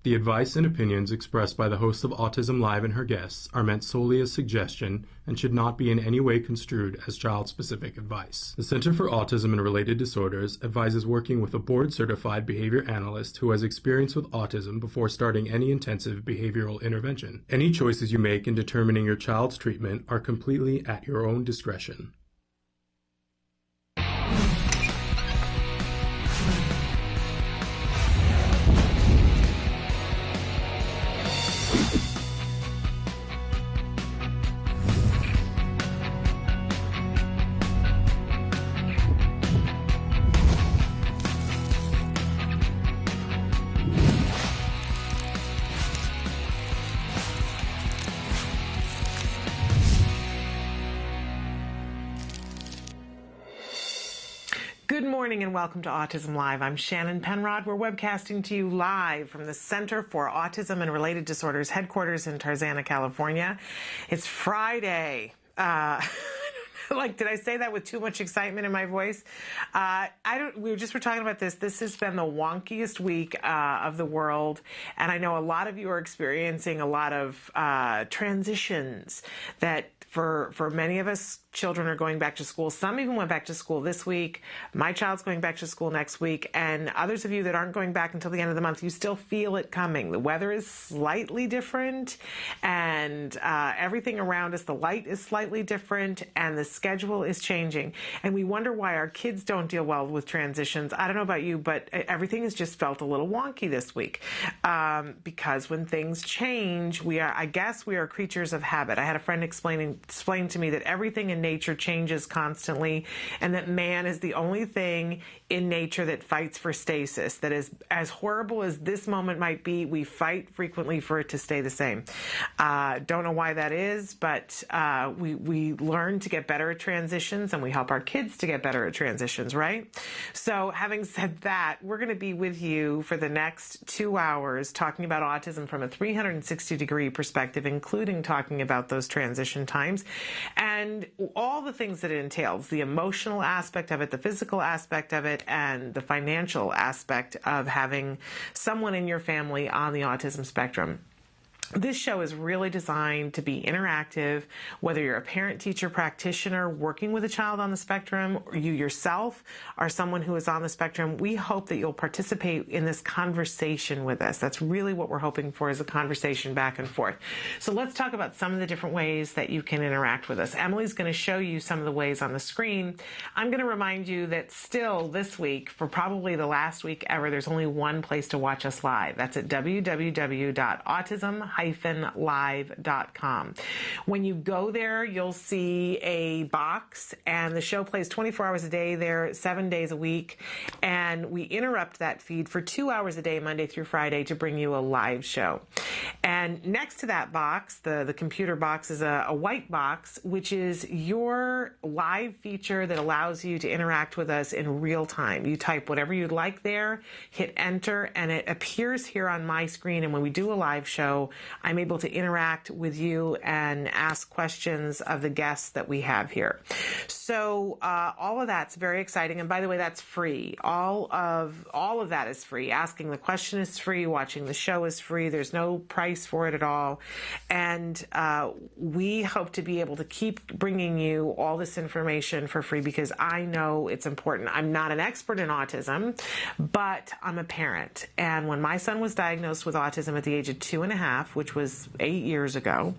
The advice and opinions expressed by the host of Autism Live and her guests are meant solely as suggestion and should not be in any way construed as child-specific advice. The Center for Autism and Related Disorders advises working with a board-certified behavior analyst who has experience with autism before starting any intensive behavioral intervention. Any choices you make in determining your child's treatment are completely at your own discretion. Good morning and welcome to Autism Live. I'm Shannon Penrod. We're webcasting to you live from the Center for Autism and Related Disorders headquarters in Tarzana, California. It's Friday. Did I say that with too much excitement in my voice? We were talking about this. This has been the wonkiest week of the world, and I know a lot of you are experiencing a lot of transitions that for many of us, children are going back to school. Some even went back to school this week. My child's going back to school next week. And others of you that aren't going back until the end of the month, you still feel it coming. The weather is slightly different, and everything around us, the light is slightly different, and the schedule is changing. And we wonder why our kids don't deal well with transitions. I don't know about you, but everything has just felt a little wonky this week. Because when things change, I guess we are creatures of habit. I had a friend explain to me that everything in nature changes constantly, and that man is the only thing in nature that fights for stasis. That is, as horrible as this moment might be, we fight frequently for it to stay the same. Don't know why that is, but we learn to get better at transitions, and we help our kids to get better at transitions, right? So having said that, we're going to be with you for the next 2 hours talking about autism from a 360-degree perspective, including talking about those transition times and all the things that it entails, the emotional aspect of it, the physical aspect of it, and the financial aspect of having someone in your family on the autism spectrum. This show is really designed to be interactive, whether you're a parent, teacher, practitioner working with a child on the spectrum, or you yourself are someone who is on the spectrum. We hope that you'll participate in this conversation with us. That's really what we're hoping for, is a conversation back and forth. So let's talk about some of the different ways that you can interact with us. Emily's going to show you some of the ways on the screen. I'm going to remind you that still this week, for probably the last week ever, there's only one place to watch us live. That's at www.autism-live.com. When you go there, you'll see a box, and the show plays 24 hours a day there, 7 days a week, and we interrupt that feed for 2 hours a day, Monday through Friday, to bring you a live show. And next to that box, the computer box, is a white box, which is your live feature that allows you to interact with us in real time. You type whatever you'd like there, hit enter, and it appears here on my screen. And when we do a live show, I'm able to interact with you and ask questions of the guests that we have here. So all of that's very exciting. And by the way, that's free. All of that is free. Asking the question is free. Watching the show is free. There's no price for it at all. And we hope to be able to keep bringing you all this information for free, because I know it's important. I'm not an expert in autism, but I'm a parent. And when my son was diagnosed with autism at the age of 2.5, which was 8 years ago,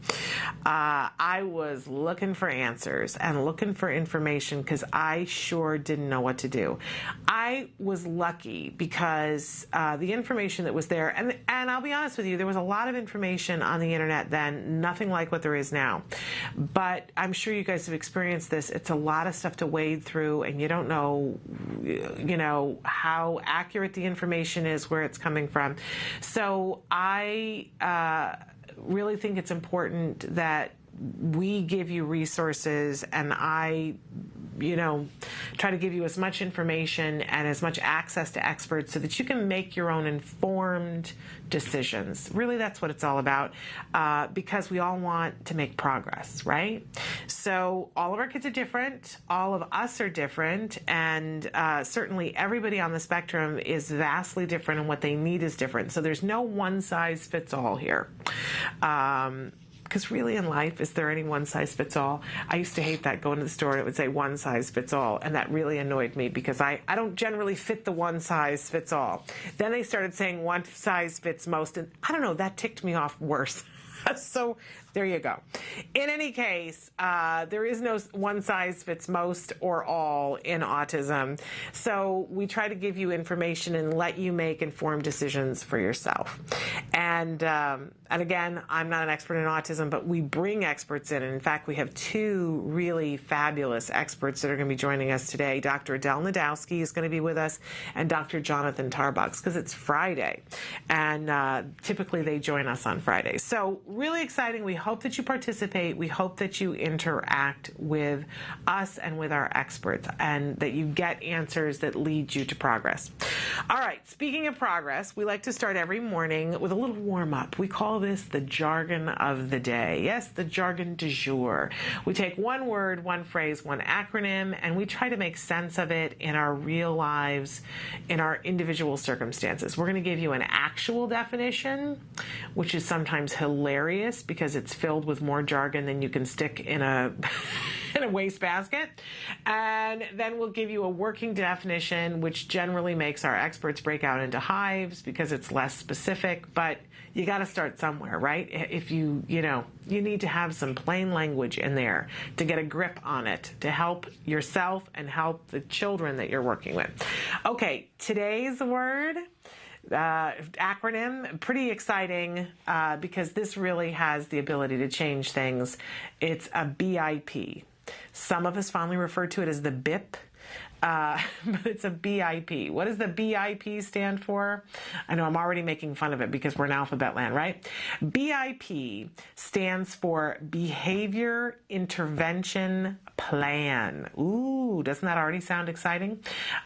I was looking for answers and looking for information, because I sure didn't know what to do. I was lucky because the information that was there, and I'll be honest with you, there was a lot of information on the internet then, nothing like what there is now. But I'm sure you guys have experienced this. It's a lot of stuff to wade through, and you don't know, how accurate the information is, where it's coming from. So I really think it's important that we give you resources, and I try to give you as much information and as much access to experts so that you can make your own informed decisions. Really, that's what it's all about, because we all want to make progress, right? So all of our kids are different. All of us are different. And certainly everybody on the spectrum is vastly different, and what they need is different. So there's no one size fits all here. Because really in life, is there any one size fits all? I used to hate that, going to the store and it would say one size fits all. And that really annoyed me, because I don't generally fit the one size fits all. Then they started saying one size fits most. And I don't know, that ticked me off worse. So there you go. In any case, there is no one size fits most or all in autism. So we try to give you information and let you make informed decisions for yourself. And again, I'm not an expert in autism, but we bring experts in. And in fact, we have two really fabulous experts that are going to be joining us today. Dr. Adel Najdowski is going to be with us, and Dr. Jonathan Tarbox, because it's Friday. And typically they join us on Fridays. So really exciting. We hope that you participate. We hope that you interact with us and with our experts, and that you get answers that lead you to progress. All right, speaking of progress, we like to start every morning with a little warm-up. We call this the jargon of the day. Yes, the jargon du jour. We take one word, one phrase, one acronym, and we try to make sense of it in our real lives, in our individual circumstances. We're going to give you an actual definition, which is sometimes hilarious because it's filled with more jargon than you can stick in a in a wastebasket. And then we'll give you a working definition, which generally makes our experts break out into hives because it's less specific, but you got to start somewhere, right? If you need to have some plain language in there to get a grip on it, to help yourself and help the children that you're working with. Okay, today's word, acronym, pretty exciting, because this really has the ability to change things. It's a BIP. Some of us fondly refer to it as the BIP, but it's a BIP. What does the BIP stand for? I know I'm already making fun of it because we're in alphabet land, right? BIP stands for Behavior Intervention Plan. Ooh, doesn't that already sound exciting?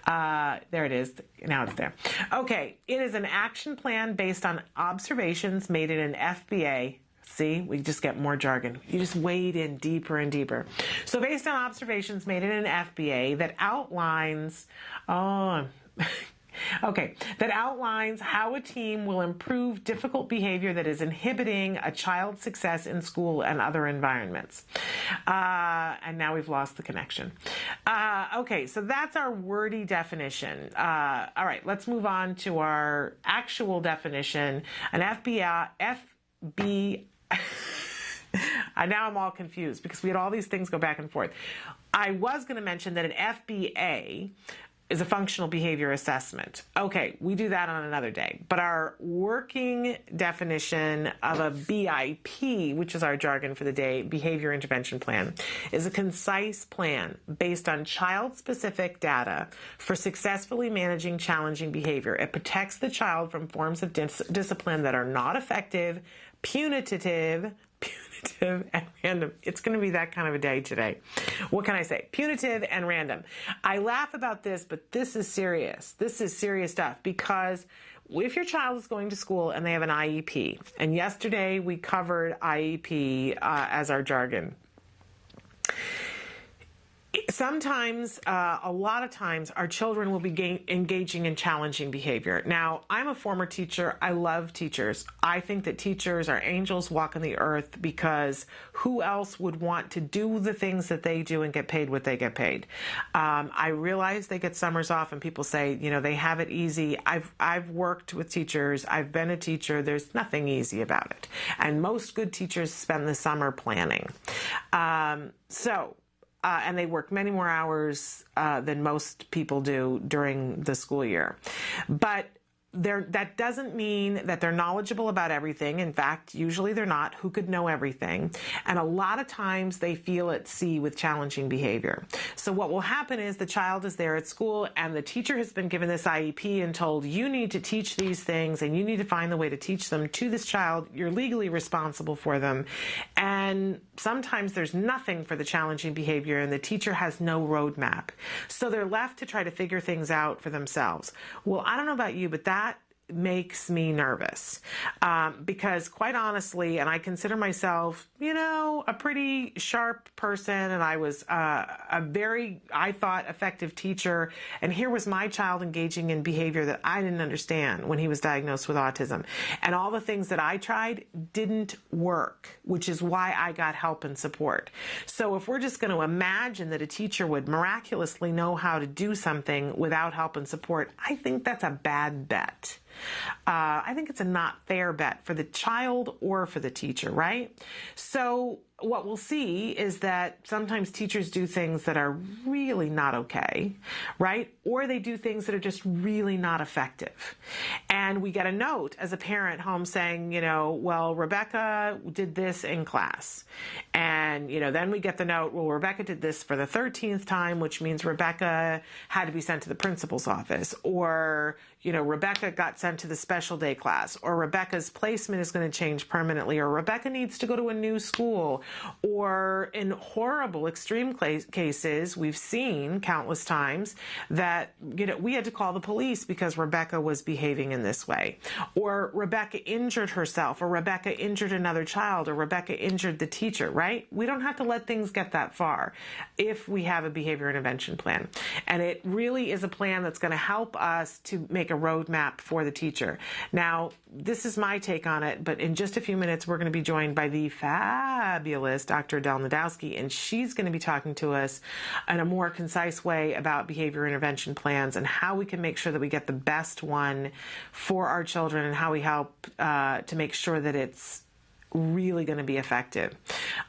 There it is. Now it's there. Okay, it is an action plan based on observations made in an FBA. See, we just get more jargon. You just wade in deeper and deeper. So based on observations made in an FBA that outlines, that outlines how a team will improve difficult behavior that is inhibiting a child's success in school and other environments. And now we've lost the connection. Okay, so that's our wordy definition. All right, let's move on to our actual definition. An FB. Now I'm all confused because we had all these things go back and forth. I was going to mention that an FBA is a functional behavior assessment. Okay, we do that on another day. But our working definition of a BIP, which is our jargon for the day, behavior intervention plan, is a concise plan based on child-specific data for successfully managing challenging behavior. It protects the child from forms of discipline that are not effective, punitive, and random. It's going to be that kind of a day today. What can I say? Punitive and random. I laugh about this, but this is serious. This is serious stuff, because if your child is going to school and they have an IEP, and yesterday we covered IEP as our jargon, sometimes, a lot of times, our children will be engaging in challenging behavior. Now, I'm a former teacher. I love teachers. I think that teachers are angels walking the earth, because who else would want to do the things that they do and get paid what they get paid? I realize they get summers off, and people say, they have it easy. I've worked with teachers. I've been a teacher. There's nothing easy about it. And most good teachers spend the summer planning. And they work many more hours than most people do during the school year. But that doesn't mean that they're knowledgeable about everything. In fact, usually they're not. Who could know everything? And a lot of times they feel at sea with challenging behavior. So what will happen is the child is there at school and the teacher has been given this IEP and told, you need to teach these things and you need to find the way to teach them to this child. You're legally responsible for them. And sometimes there's nothing for the challenging behavior and the teacher has no roadmap. So they're left to try to figure things out for themselves. Well, I don't know about you, but that makes me nervous because quite honestly, and I consider myself, a pretty sharp person, and I was a very, I thought, effective teacher, and here was my child engaging in behavior that I didn't understand when he was diagnosed with autism, and all the things that I tried didn't work, which is why I got help and support. So if we're just going to imagine that a teacher would miraculously know how to do something without help and support, I think that's a bad bet. I think it's a not fair bet for the child or for the teacher, right? So what we'll see is that sometimes teachers do things that are really not okay, right? Or they do things that are just really not effective. And we get a note as a parent home saying, well, Rebecca did this in class. And, then we get the note, well, Rebecca did this for the 13th time, which means Rebecca had to be sent to the principal's office. Or, Rebecca got sent to the special day class. Or Rebecca's placement is going to change permanently. Or Rebecca needs to go to a new school. Or in horrible extreme cases, we've seen countless times that, we had to call the police because Rebecca was behaving in this way. Or Rebecca injured herself, or Rebecca injured another child, or Rebecca injured the teacher, right? We don't have to let things get that far if we have a behavior intervention plan. And it really is a plan that's going to help us to make a roadmap for the teacher. Now, this is my take on it, but in just a few minutes, we're going to be joined by the fabulous Dr. Adel Najdowski, and she's going to be talking to us in a more concise way about behavior intervention plans and how we can make sure that we get the best one for our children and how we help to make sure that it's really going to be effective.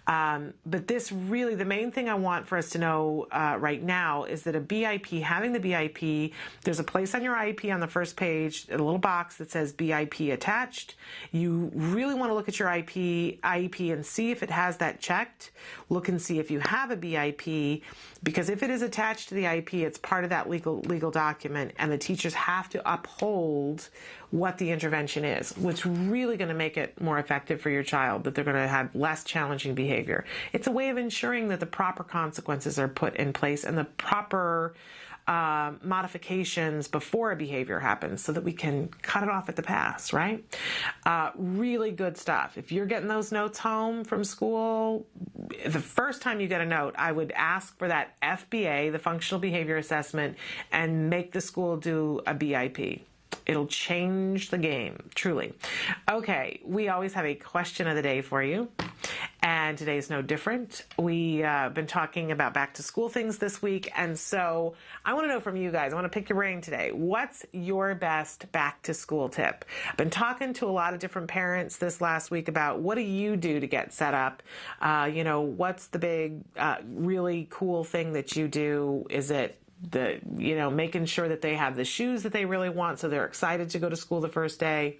But this really, the main thing I want for us to know right now is that a BIP, having the BIP, there's a place on your IEP on the first page, a little box that says BIP attached. You really want to look at your IEP and see if it has that checked. Look and see if you have a BIP, because if it is attached to the IEP, it's part of that legal document, and the teachers have to uphold what the intervention is, which really going to make it more effective for your child, that they're going to have less challenging behavior. It's a way of ensuring that the proper consequences are put in place and the proper modifications before a behavior happens so that we can cut it off at the pass, right? Really good stuff. If you're getting those notes home from school, the first time you get a note, I would ask for that FBA, the Functional Behavior Assessment, and make the school do a BIP. It'll change the game, truly. Okay, we always have a question of the day for you, and today is no different. We've been talking about back to school things this week, and so I want to know from you guys, I want to pick your brain today. What's your best back to school tip? I've been talking to a lot of different parents this last week about what do you do to get set up? What's the big, really cool thing that you do? Is it making sure that they have the shoes that they really want so they're excited to go to school the first day?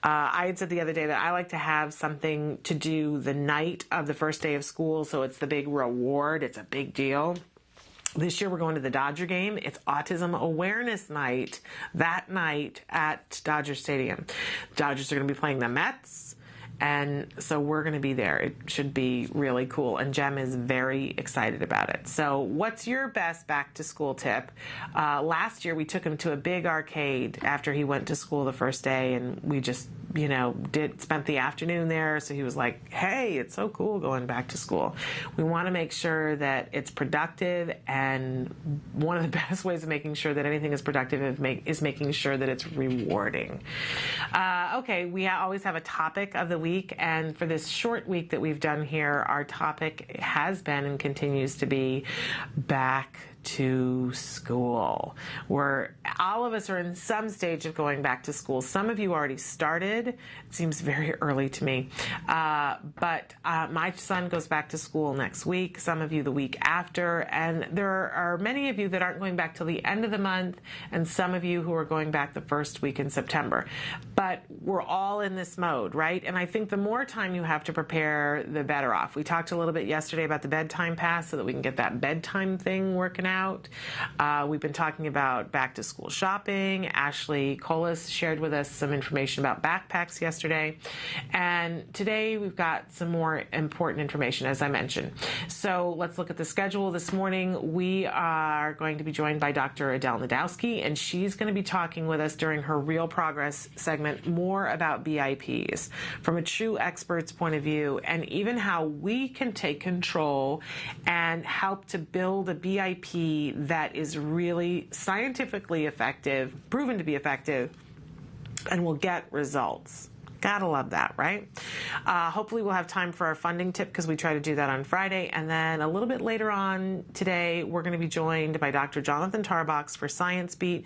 I had said the other day that I like to have something to do the night of the first day of school, so it's the big reward. It's a big deal. This year we're going to the Dodger game. It's Autism Awareness Night that night at Dodger Stadium. Dodgers are going to be playing the Mets. And so we're going to be there. It should be really cool. And Jem is very excited about it. So what's your best back to school tip? Last year we took him to a big arcade after he went to school the first day, and we just, spent the afternoon there. So he was like, hey, it's so cool going back to school. We want to make sure that it's productive, and one of the best ways of making sure that anything is productive is making sure that it's rewarding. Okay, we always have a topic of the week, and for this short week that we've done here, our topic has been and continues to be back to school. All of us are in some stage of going back to school. Some of you already started. It seems very early to me. But my son goes back to school next week, some of you the week after, and there are many of you that aren't going back till the end of the month, and some of you who are going back the first week in September. But we're all in this mode, right? And I think the more time you have to prepare, the better off. We talked a little bit yesterday about the bedtime pass so that we can get that bedtime thing working out. We've been talking about back to school shopping. Ashley Colas shared with us some information about backpacks yesterday. And today we've got some more important information, as I mentioned. So let's look at the schedule. This morning we are going to be joined by Dr. Adel Najdowski, and she's going to be talking with us during her Real Progress segment more about BIPs from a true expert's point of view, and even how we can take control and help to build a BIP that is really scientifically effective, proven to be effective, and will get results. Gotta love that, right? Hopefully we'll have time for our funding tip because we try to do that on Friday. And then a little bit later on today, we're going to be joined by Dr. Jonathan Tarbox for Science Beat.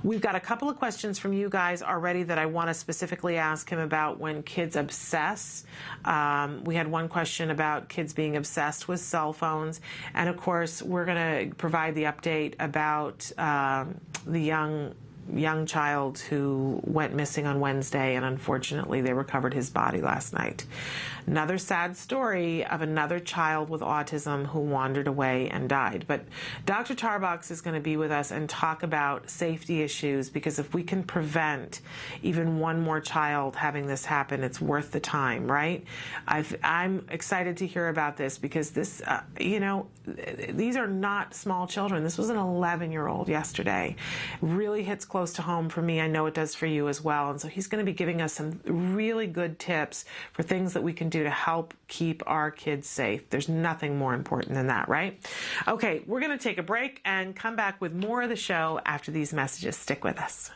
We've got a couple of questions from you guys already that I want to specifically ask him about when kids obsess. We had one question about kids being obsessed with cell phones. And of course, we're going to provide the update about the young child who went missing on Wednesday, and unfortunately they recovered his body last night. Another sad story of another child with autism who wandered away and died. But Dr. Tarbox is going to be with us and talk about safety issues, because if we can prevent even one more child having this happen, it's worth the time, right? I'm excited to hear about this because this, these are not small children. This was an 11-year-old yesterday. Really hits close to home for me. I know it does for you as well. And so he's going to be giving us some really good tips for things that we can do to help keep our kids safe. There's nothing more important than that, right? Okay, we're going to take a break and come back with more of the show after these messages. Stick with us.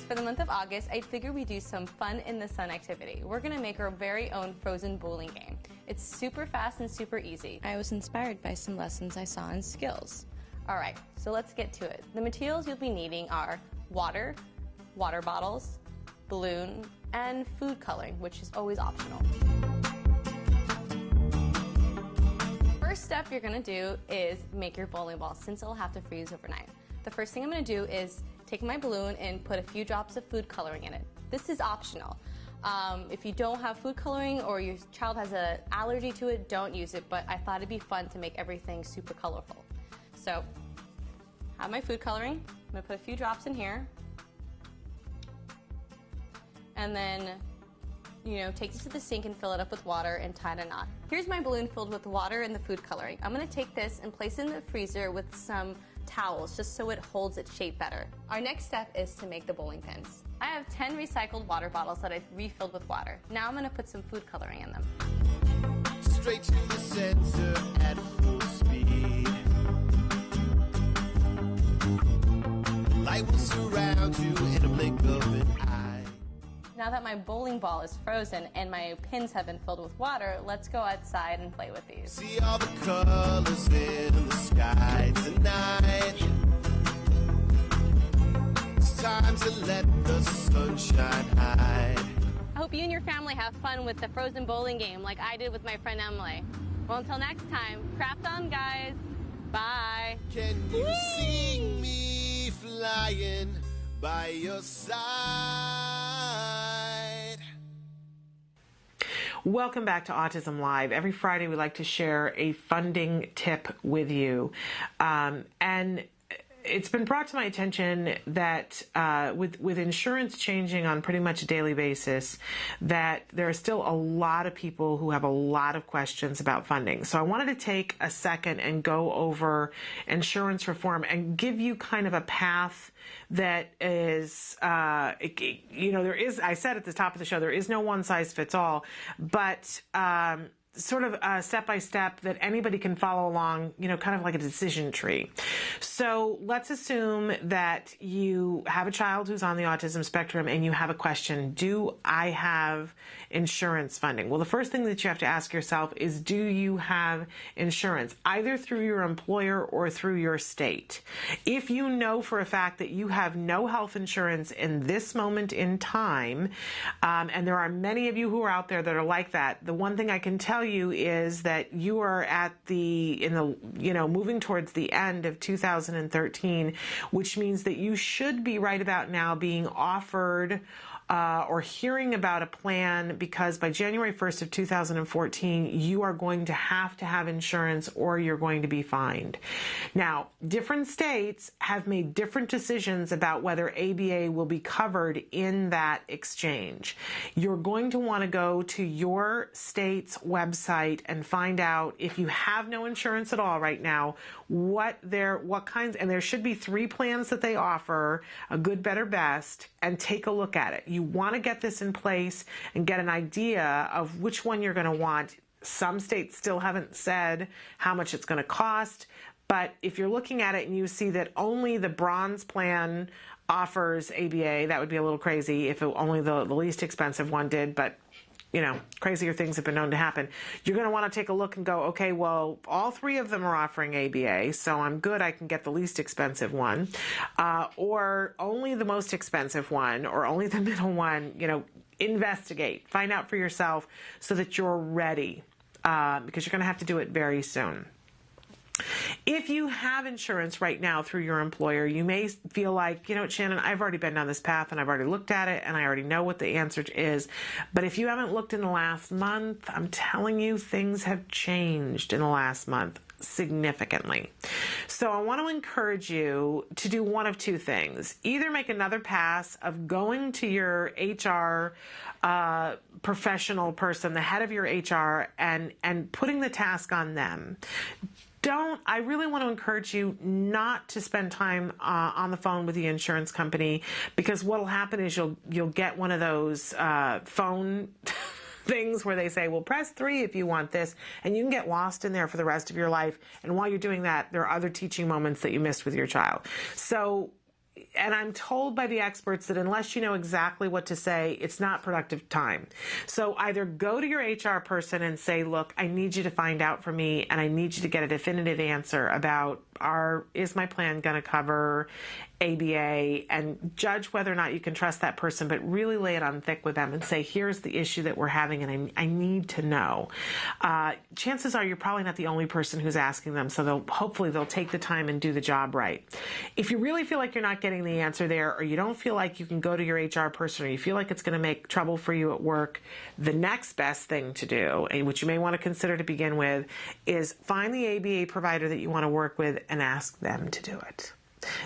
For the month of August, I figured we'd do some fun in the sun activity. We're going to make our very own frozen bowling game. It's super fast and super easy. I was inspired by some lessons I saw in skills. All right, so let's get to it. The materials you'll be needing are water, water bottles, balloon, and food coloring, which is always optional. First step you're going to do is make your bowling ball, since it'll have to freeze overnight. The first thing I'm going to do is take my balloon and put a few drops of food coloring in it. This is optional. If you don't have food coloring or your child has an allergy to it, don't use it, but I thought it'd be fun to make everything super colorful. So, I have my food coloring. I'm going to put a few drops in here. And then, take this to the sink and fill it up with water and tie a knot. Here's my balloon filled with water and the food coloring. I'm going to take this and place it in the freezer with some towels, just so it holds its shape better. Our next step is to make the bowling pins. I have 10 recycled water bottles that I've refilled with water. Now I'm going to put some food coloring in them. Straight to the center at full speed. Light will surround you in a blink of an eye. Now that my bowling ball is frozen and my pins have been filled with water, let's go outside and play with these. See all the colors in the sky tonight. It's time to let the sunshine hide. I hope you and your family have fun with the frozen bowling game like I did with my friend Emily. Well, until next time, craft on, guys. Bye. Can you see me flying by your side? Welcome back to Autism Live. Every Friday we like to share a funding tip with you. And it's been brought to my attention that with insurance changing on pretty much a daily basis, that there are still a lot of people who have a lot of questions about funding. So I wanted to take a second and go over insurance reform and give you kind of a path that is, there is, I said at the top of the show, there is no one size fits all, but sort of step-by-step that anybody can follow along, kind of like a decision tree. So let's assume that you have a child who's on the autism spectrum and you have a question, do I have insurance funding? Well, the first thing that you have to ask yourself is, do you have insurance, either through your employer or through your state? If you know for a fact that you have no health insurance in this moment in time, and there are many of you who are out there that are like that, the one thing I can tell you is that you are moving towards the end of 2013, which means that you should be right about now being offered or hearing about a plan, because by January 1st of 2014, you are going to have insurance or you're going to be fined. Now, different states have made different decisions about whether ABA will be covered in that exchange. You're going to want to go to your state's website and find out, if you have no insurance at all right now, what kinds, and there should be 3 plans that they offer, a good, better, best, and take a look at it. You want to get this in place and get an idea of which one you're going to want. Some states still haven't said how much it's going to cost, but if you're looking at it and you see that only the bronze plan offers ABA, that would be a little crazy if only the least expensive one did, but crazier things have been known to happen. You're going to want to take a look and go, okay, well, all 3 of them are offering ABA, so I'm good, I can get the least expensive one, or only the most expensive one, or only the middle one. Investigate, find out for yourself so that you're ready, because you're going to have to do it very soon. If you have insurance right now through your employer, you may feel like, Shannon, I've already been down this path and I've already looked at it and I already know what the answer is. But if you haven't looked in the last month, I'm telling you, things have changed in the last month significantly. So I want to encourage you to do one of 2 things. Either make another pass of going to your HR professional person, the head of your HR, and putting the task on them. I really want to encourage you not to spend time on the phone with the insurance company, because what will happen is you'll get one of those phone things where they say, well, press 3 if you want this, and you can get lost in there for the rest of your life. And while you're doing that, there are other teaching moments that you missed with your child. So, and I'm told by the experts that unless you know exactly what to say, it's not productive time. So either go to your HR person and say, look, I need you to find out for me, and I need you to get a definitive answer about, is my plan going to cover ABA, and judge whether or not you can trust that person, but really lay it on thick with them and say, here's the issue that we're having and I need to know. Chances are you're probably not the only person who's asking them, so hopefully they'll take the time and do the job right. If you really feel like you're not getting the answer there, or you don't feel like you can go to your HR person, or you feel like it's going to make trouble for you at work, the next best thing to do, and which you may want to consider to begin with, is find the ABA provider that you want to work with and ask them to do it.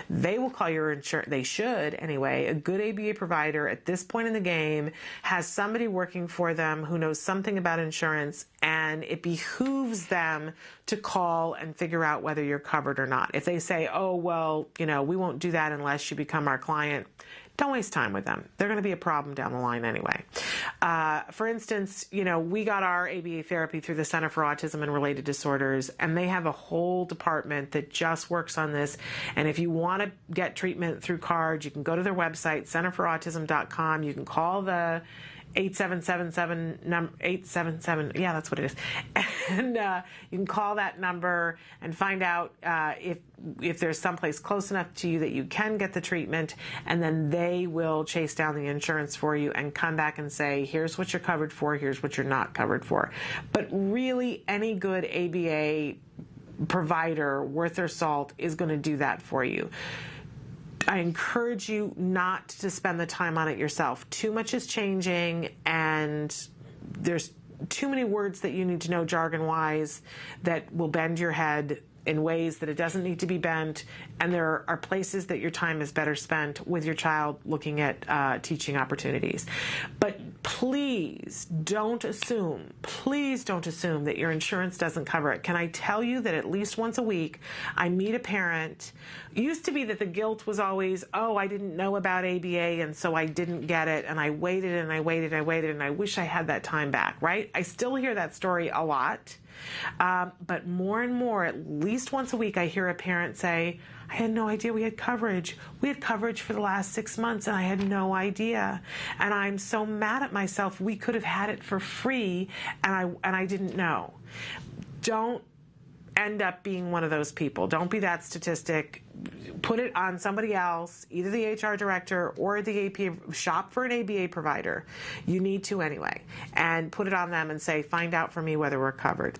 They will call your insurance. They should anyway. A good ABA provider at this point in the game has somebody working for them who knows something about insurance, and it behooves them to call and figure out whether you're covered or not. If they say, oh, well, we won't do that unless you become our client, don't waste time with them. They're going to be a problem down the line anyway. For instance, we got our ABA therapy through the Center for Autism and Related Disorders, and they have a whole department that just works on this. And if you want to get treatment through cards, you can go to their website, centerforautism.com. You can call the 877, yeah, that's what it is. And you can call that number and find out if there's someplace close enough to you that you can get the treatment, and then they will chase down the insurance for you and come back and say, here's what you're covered for, here's what you're not covered for. But really, any good ABA provider worth their salt is going to do that for you. I encourage you not to spend the time on it yourself. Too much is changing, and there's too many words that you need to know jargon-wise that will bend your head in ways that it doesn't need to be bent, and there are places that your time is better spent with your child looking at teaching opportunities. But please don't assume that your insurance doesn't cover it. Can I tell you that at least once a week I meet a parent? It used to be that the guilt was always, oh, I didn't know about ABA and so I didn't get it, and I waited and I waited and I waited and I wish I had that time back, right? I still hear that story a lot. But more and more, at least once a week, I hear a parent say, I had no idea we had coverage. We had coverage for the last 6 months and I had no idea. And I'm so mad at myself. We could have had it for free and I didn't know. Don't end up being one of those people. Don't be that statistic. Put it on somebody else, either the HR director or the APA. Shop for an ABA provider. You need to anyway. And put it on them and say, find out for me whether we're covered.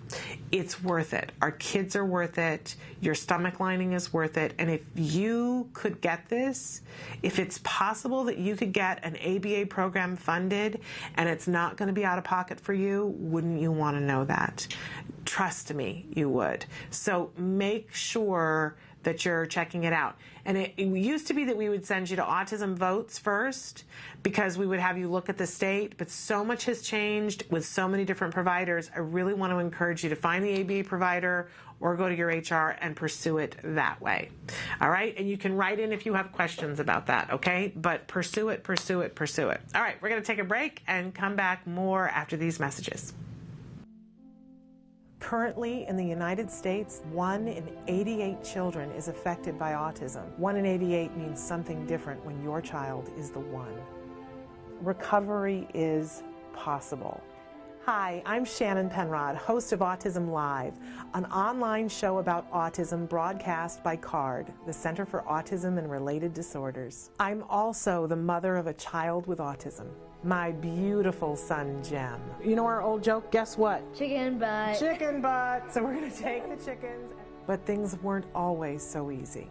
It's worth it. Our kids are worth it. Your stomach lining is worth it. And if you could get this, if it's possible that you could get an ABA program funded and it's not going to be out of pocket for you, wouldn't you want to know that? Trust me, you would. So make sure that you're checking it out. And it used to be that we would send you to Autism Votes first because we would have you look at the state, but so much has changed with so many different providers. I really want to encourage you to find the ABA provider or go to your HR and pursue it that way. All right? And you can write in if you have questions about that, okay? But pursue it, pursue it, pursue it. All right, we're going to take a break and come back more after these messages. Currently, in the United States, 1 in 88 children is affected by autism. 1 in 88 means something different when your child is the one. Recovery is possible. Hi, I'm Shannon Penrod, host of Autism Live, an online show about autism broadcast by CARD, the Center for Autism and Related Disorders. I'm also the mother of a child with autism. My beautiful son, Jem. You know our old joke? Guess what? Chicken butt. Chicken butt. So we're going to take the chickens. But things weren't always so easy.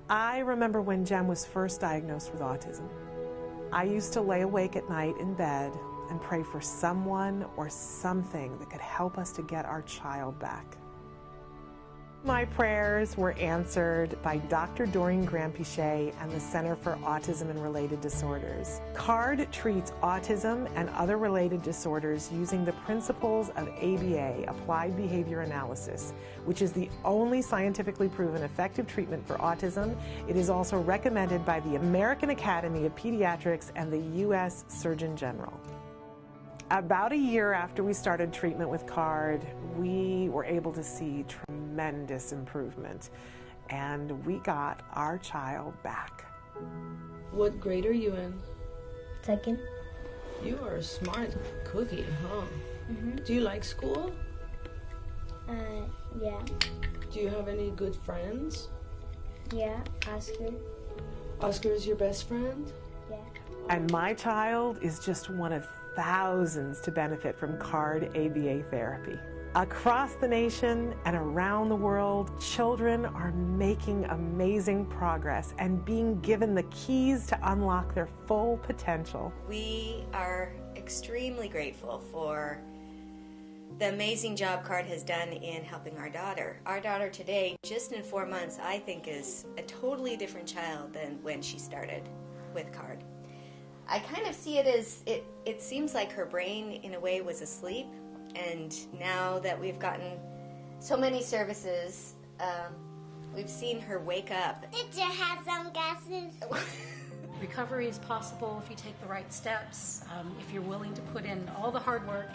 I remember when Jem was first diagnosed with autism. I used to lay awake at night in bed and pray for someone or something that could help us to get our child back. My prayers were answered by Dr. Doreen Granpichet and the Center for Autism and Related Disorders. CARD treats autism and other related disorders using the principles of ABA, Applied Behavior Analysis, which is the only scientifically proven effective treatment for autism. It is also recommended by the American Academy of Pediatrics and the U.S. Surgeon General. About a year after we started treatment with CARD, we were able to see tremendous improvement, and we got our child back. What grade are you in? Second. You are a smart cookie, huh? Mm-hmm. Do you like school? Yeah. Do you have any good friends? Yeah, Oscar. Oscar is your best friend? Yeah. And my child is just one of thousands to benefit from CARD ABA therapy. Across the nation and around the world, children are making amazing progress and being given the keys to unlock their full potential. We are extremely grateful for the amazing job CARD has done in helping our daughter. Our daughter today, just in 4 months, I think is a totally different child than when she started with CARD. I kind of see it as, it seems like her brain in a way was asleep, and now that we've gotten so many services, we've seen her wake up. Teacher has some glasses. Recovery is possible if you take the right steps, if you're willing to put in all the hard work.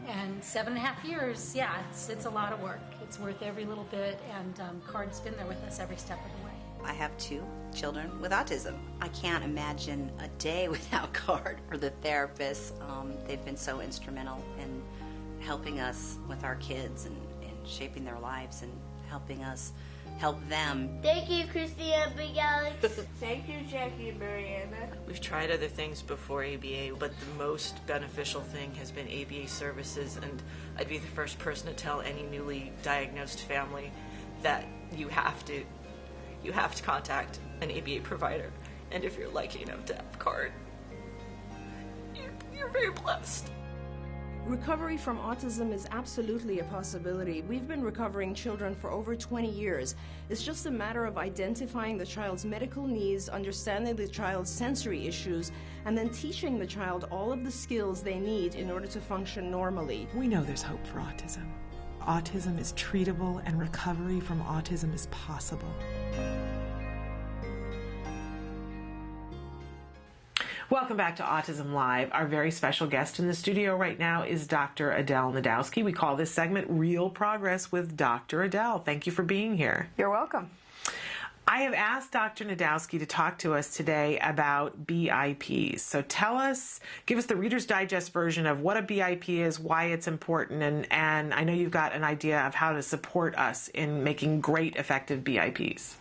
And 7.5 years, yeah, it's a lot of work. It's worth every little bit, and CARD's been there with us every step of the way. I have 2 children with autism. I can't imagine a day without CARD or the therapists. They've been so instrumental in helping us with our kids and shaping their lives and helping us help them. Thank you, Christy and Big Alex. Thank you, Jackie and Mariana. We've tried other things before ABA, but the most beneficial thing has been ABA services, and I'd be the first person to tell any newly diagnosed family that you have to contact an ABA provider, and if you're lucky enough to have CARD, you're very blessed. Recovery from autism is absolutely a possibility. We've been recovering children for over 20 years. It's just a matter of identifying the child's medical needs, understanding the child's sensory issues, and then teaching the child all of the skills they need in order to function normally. We know there's hope for autism. Autism is treatable and recovery from autism is possible. Welcome back to Autism Live. Our very special guest in the studio right now is Dr. Adel Najdowski. We call this segment Real Progress with Dr. Adel. Thank you for being here. You're welcome. I have asked Dr. Najdowski to talk to us today about BIPs. So give us the Reader's Digest version of what a BIP is, why it's important, and I know you've got an idea of how to support us in making great, effective BIPs.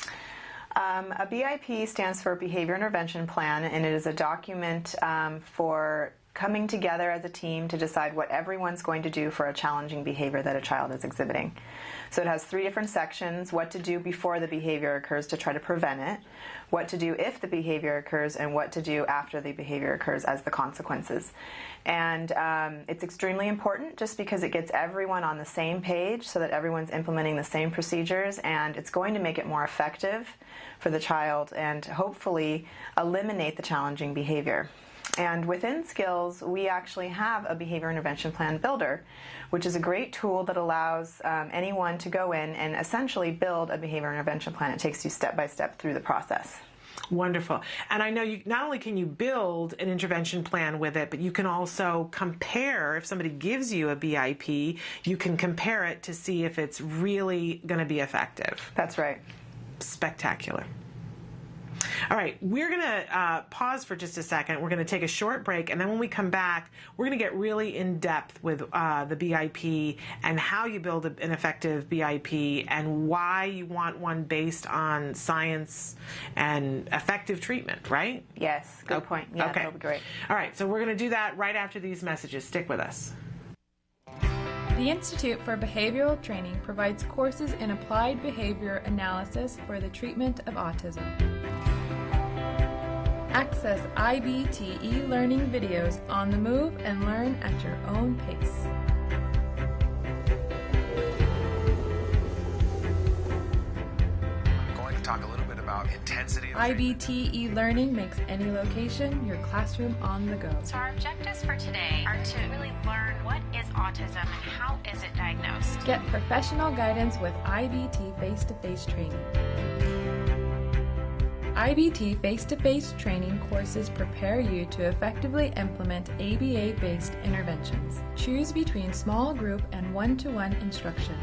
A BIP stands for Behavior Intervention Plan, and it is a document for coming together as a team to decide what everyone's going to do for a challenging behavior that a child is exhibiting. So it has 3 different sections: what to do before the behavior occurs to try to prevent it, what to do if the behavior occurs, and what to do after the behavior occurs as the consequences. And it's extremely important just because it gets everyone on the same page so that everyone's implementing the same procedures, and it's going to make it more effective for the child and hopefully eliminate the challenging behavior. And within Skills, we actually have a behavior intervention plan builder, which is a great tool that allows anyone to go in and essentially build a behavior intervention plan. It takes you step by step through the process. Wonderful. And I know not only can you build an intervention plan with it, but you can also compare. If somebody gives you a BIP, you can compare it to see if it's really going to be effective. That's right. Spectacular. All right, we're going to pause for just a second. We're going to take a short break, and then when we come back, we're going to get really in-depth with the BIP and how you build an effective BIP and why you want one based on science and effective treatment, right? Yes, good point. Yeah, okay. That'll be great. All right, so we're going to do that right after these messages. Stick with us. The Institute for Behavioral Training provides courses in applied behavior analysis for the treatment of autism. Access IBT e-learning videos on the move and learn at your own pace. I'm going to talk a little bit about intensity. IBT e-learning makes any location your classroom on the go. So our objectives for today are to really learn what is autism and how is it diagnosed. Get professional guidance with IBT face-to-face training. IBT face-to-face training courses prepare you to effectively implement ABA-based interventions. Choose between small group and one-to-one instruction.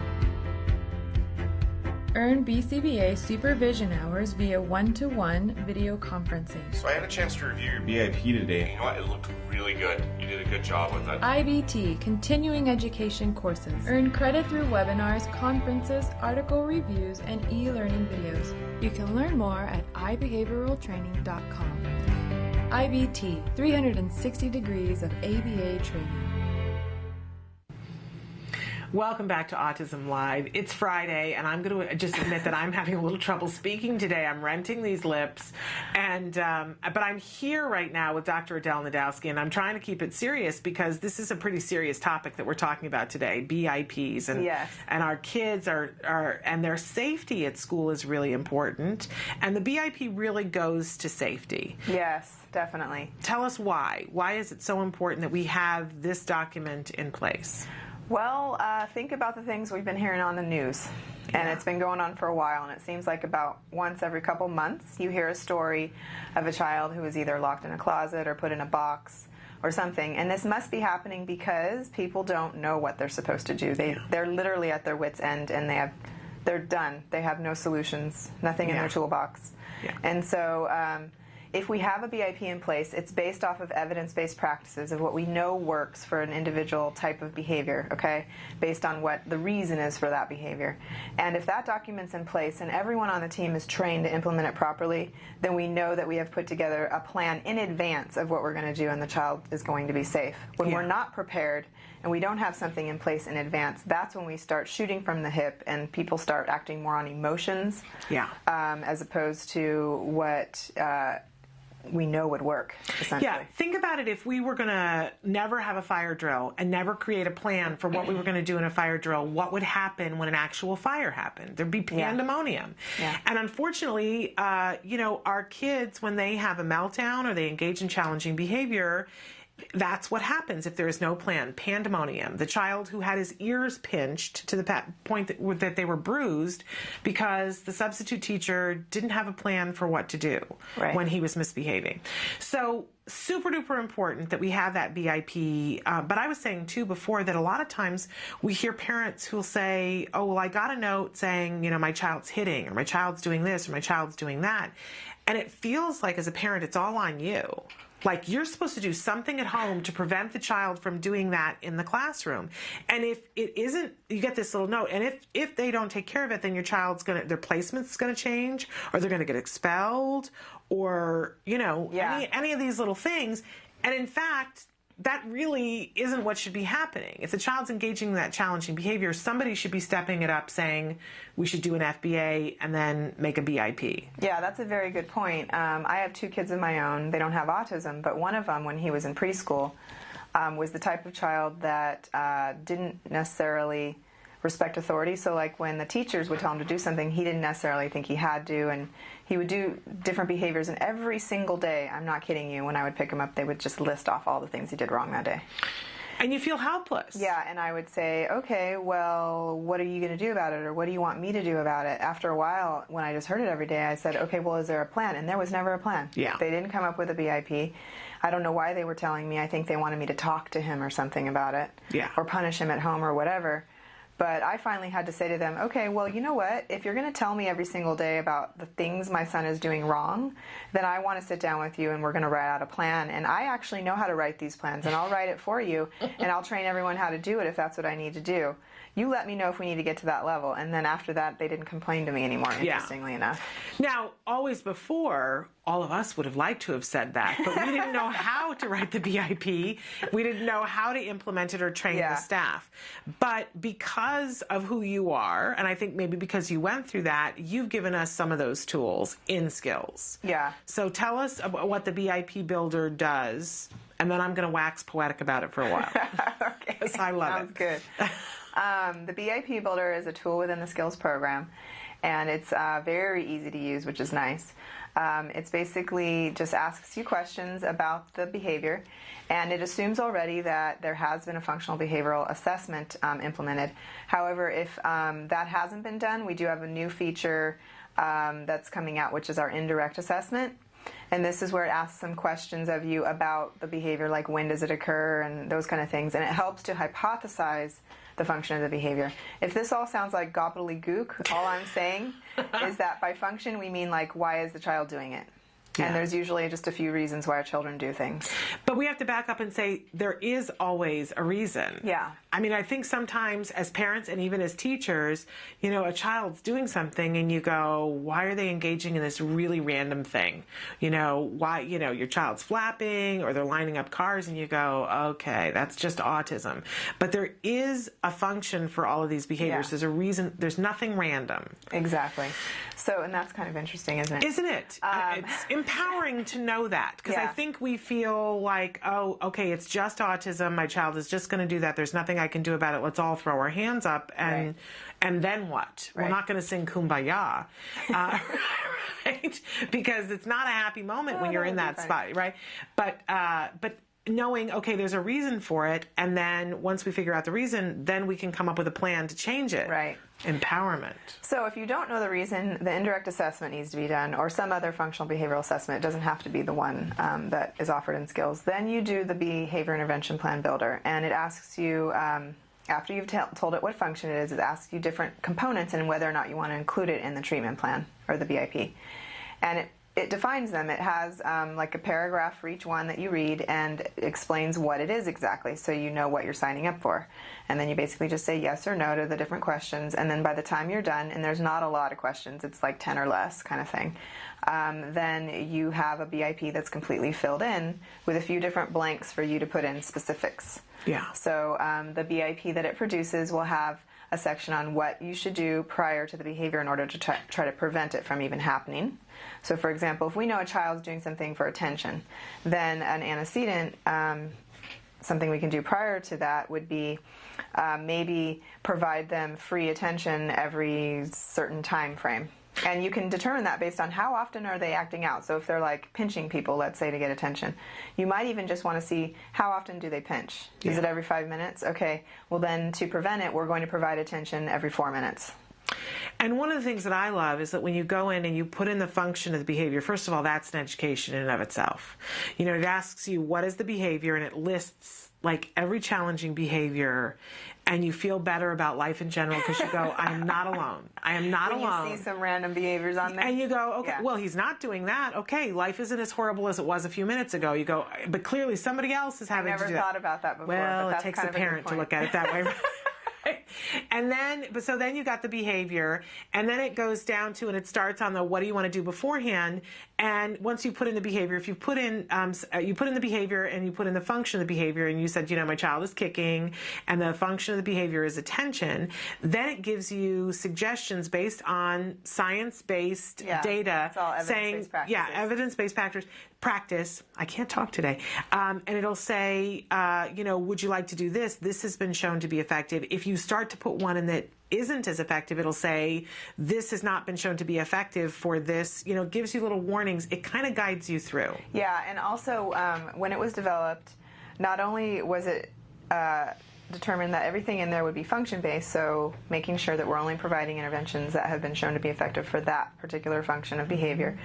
Earn BCBA supervision hours via one-to-one video conferencing. So I had a chance to review your BIP today. You know what? It looked really good. You did a good job with it. IBT continuing education courses. Earn credit through webinars, conferences, article reviews, and e-learning videos. You can learn more at ibehavioraltraining.com. IBT, 360 degrees of ABA training. Welcome back to Autism Live. It's Friday, and I'm going to just admit that I'm having a little trouble speaking today. I'm renting these lips, but I'm here right now with Dr. Adel Najdowski, and I'm trying to keep it serious because this is a pretty serious topic that we're talking about today, BIPs, and yes. And our kids are and their safety at school is really important, and the BIP really goes to safety. Yes, definitely. Tell us why. Why is it so important that we have this document in place? Well, think about the things we've been hearing on the news, and it's been going on for a while, and it seems like about once every couple months you hear a story of a child who was either locked in a closet or put in a box or something, and this must be happening because people don't know what they're supposed to do. They're literally at their wits' end, and they're done. They have no solutions, nothing in their toolbox. Yeah. And so if we have a BIP in place, it's based off of evidence-based practices of what we know works for an individual type of behavior, okay, based on what the reason is for that behavior. And if that document's in place and everyone on the team is trained to implement it properly, then we know that we have put together a plan in advance of what we're going to do and the child is going to be safe. When we're not prepared and we don't have something in place in advance, that's when we start shooting from the hip and people start acting more on emotions as opposed to what we know would work, essentially. Yeah, think about it. If we were going to never have a fire drill and never create a plan for what we were going to do in a fire drill, what would happen when an actual fire happened? There'd be pandemonium. Yeah. And unfortunately, our kids, when they have a meltdown or they engage in challenging behavior, that's what happens if there is no plan. Pandemonium. The child who had his ears pinched to the point that they were bruised because the substitute teacher didn't have a plan for what to do when he was misbehaving. So super duper important that we have that BIP. But I was saying too before that a lot of times we hear parents who'll say, oh, well, I got a note saying, my child's hitting, or my child's doing this, or my child's doing that. And it feels like as a parent, it's all on you. Like you're supposed to do something at home to prevent the child from doing that in the classroom. And if it isn't, you get this little note. And if they don't take care of it, then your child's their placement's going to change, or they're going to get expelled, or, any of these little things. And in fact, that really isn't what should be happening. If the child's engaging in that challenging behavior, somebody should be stepping it up, saying we should do an FBA and then make a BIP. Yeah, that's a very good point. I have 2 kids of my own. They don't have autism, but one of them, when he was in preschool, was the type of child that didn't necessarily respect authority. So like when the teachers would tell him to do something, he didn't necessarily think he had to, and he would do different behaviors. And every single day, I'm not kidding you, when I would pick him up, they would just list off all the things he did wrong that day. And you feel helpless. Yeah, and I would say, okay, well, what are you going to do about it, or what do you want me to do about it? After a while, when I just heard it every day, I said, okay, well, is there a plan? And there was never a plan. Yeah. They didn't come up with a BIP. I don't know why they were telling me. I think they wanted me to talk to him or something about it. Yeah. Or punish him at home or whatever. But I finally had to say to them, okay, well, you know what? If you're going to tell me every single day about the things my son is doing wrong, then I want to sit down with you and we're going to write out a plan. And I actually know how to write these plans, and I'll write it for you, and I'll train everyone how to do it if that's what I need to do. You let me know if we need to get to that level. And then after that, they didn't complain to me anymore, interestingly enough. Now, always before, all of us would have liked to have said that, but we didn't know how to write the BIP. We didn't know how to implement it or train the staff. But because of who you are, and I think maybe because you went through that, you've given us some of those tools in skills. Yeah. So tell us about what the BIP Builder does, and then I'm going to wax poetic about it for a while. Okay. Because I love Sounds good. The BIP Builder is a tool within the skills program, and it's very easy to use, which is nice. It's basically just asks you questions about the behavior, and it assumes already that there has been a functional behavioral assessment implemented. However, if that hasn't been done, we do have a new feature that's coming out, which is our indirect assessment. And this is where it asks some questions of you about the behavior, like when does it occur and those kind of things. And it helps to hypothesize the function of the behavior. If this all sounds like gobbledygook, all I'm saying is that by function we mean like why is the child doing it? Yeah. And there's usually just a few reasons why our children do things. But we have to back up and say there is always a reason. Yeah. I mean, I think sometimes as parents and even as teachers, a child's doing something and you go, why are they engaging in this really random thing? Why, your child's flapping or they're lining up cars and you go, okay, that's just autism. But there is a function for all of these behaviors. Yeah. There's a reason. There's nothing random. Exactly. So, and that's kind of interesting, isn't it? Isn't it? It's empowering to know that, because I think we feel like, oh, okay, it's just autism. My child is just going to do that. There's nothing I can do about it. Let's all throw our hands up and then what? We're not going to sing Kumbaya, right? Because it's not a happy moment when you're in that spot, right? But knowing, okay, there's a reason for it, and then once we figure out the reason, then we can come up with a plan to change it. Right. Empowerment. So if you don't know the reason, the indirect assessment needs to be done, or some other functional behavioral assessment. It doesn't have to be the one that is offered in skills. Then you do the Behavior Intervention Plan Builder, and it asks you, after you've told it what function it is, it asks you different components and whether or not you want to include it in the treatment plan, or the BIP. And it defines them. It has like a paragraph for each one that you read and explains what it is exactly, so you know what you're signing up for. And then you basically just say yes or no to the different questions, and then by the time you're done, and there's not a lot of questions, it's like 10 or less kind of thing, then you have a BIP that's completely filled in with a few different blanks for you to put in specifics. Yeah. So the BIP that it produces will have a section on what you should do prior to the behavior in order to try to prevent it from even happening. So, for example, if we know a child's doing something for attention, then an antecedent, something we can do prior to that would be maybe provide them free attention every certain time frame. And you can determine that based on how often are they acting out. So if they're like pinching people, let's say, to get attention, you might even just want to see how often do they pinch. Is it every 5 minutes? Okay, well then to prevent it, we're going to provide attention every 4 minutes. And one of the things that I love is that when you go in and you put in the function of the behavior, first of all, that's an education in and of itself. You know, it asks you what is the behavior, and it lists like every challenging behavior, and you feel better about life in general because you go, I'm not alone. I am not alone. When you see some random behaviors on there. And you go, okay, well, he's not doing that. Okay, life isn't as horrible as it was a few minutes ago. You go, but clearly somebody else is having to do that. I never thought about that before. Well, but it that's takes kind a of a good parent to point. look at it that way. And then, so then you got the behavior, and then it goes down to, and it starts on the what do you want to do beforehand. And once you put in the behavior, if you put in the behavior and you put in the function of the behavior, and you said, you know, my child is kicking, and the function of the behavior is attention, then it gives you suggestions based on science-based data, it's all evidence-based practices. Evidence-based practice. I can't talk today. And it'll say, you know, would you like to do this? This has been shown to be effective. If you start to put one in that isn't as effective, it'll say, this has not been shown to be effective for this. You know, it gives you little warnings. It kind of guides you through. Yeah, and also when it was developed, not only was it determined that everything in there would be function-based, so making sure that we're only providing interventions that have been shown to be effective for that particular function of behavior,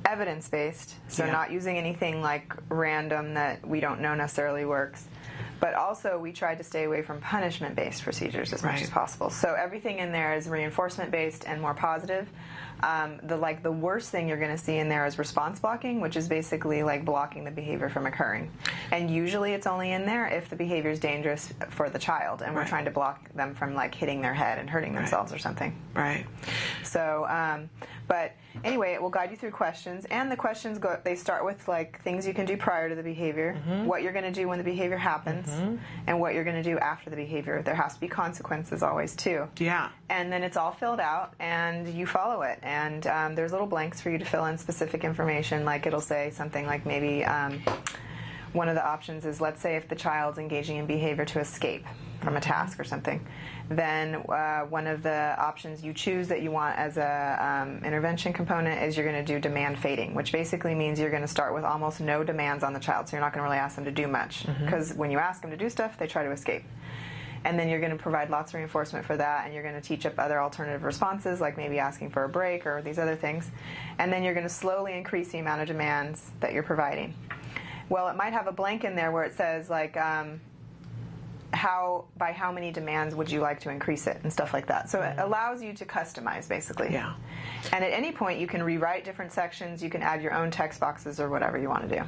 evidence-based, so not using anything like random that we don't know necessarily works. But also we tried to stay away from punishment-based procedures as much as possible. So everything in there is reinforcement-based and more positive. The worst thing you're going to see in there is response blocking, which is basically like blocking the behavior from occurring. And usually it's only in there if the behavior is dangerous for the child, and we're trying to block them from like hitting their head and hurting themselves or something. Right. So, but anyway, it will guide you through questions, and the questions they start with like things you can do prior to the behavior, what you're going to do when the behavior happens, and what you're going to do after the behavior. There has to be consequences always too. Yeah. And then it's all filled out, and you follow it. And there's little blanks for you to fill in specific information, like it'll say something like maybe one of the options is, let's say if the child's engaging in behavior to escape from a task or something, then one of the options you choose that you want as a intervention component is you're going to do demand fading, which basically means you're going to start with almost no demands on the child, so you're not going to really ask them to do much, because when you ask them to do stuff, they try to escape. And then you're going to provide lots of reinforcement for that, and you're going to teach up other alternative responses, like maybe asking for a break or these other things. And then you're going to slowly increase the amount of demands that you're providing. Well, it might have a blank in there where it says, like, by how many demands would you like to increase it, and stuff like that. So it allows you to customize, basically. Yeah. And at any point, you can rewrite different sections. You can add your own text boxes or whatever you want to do.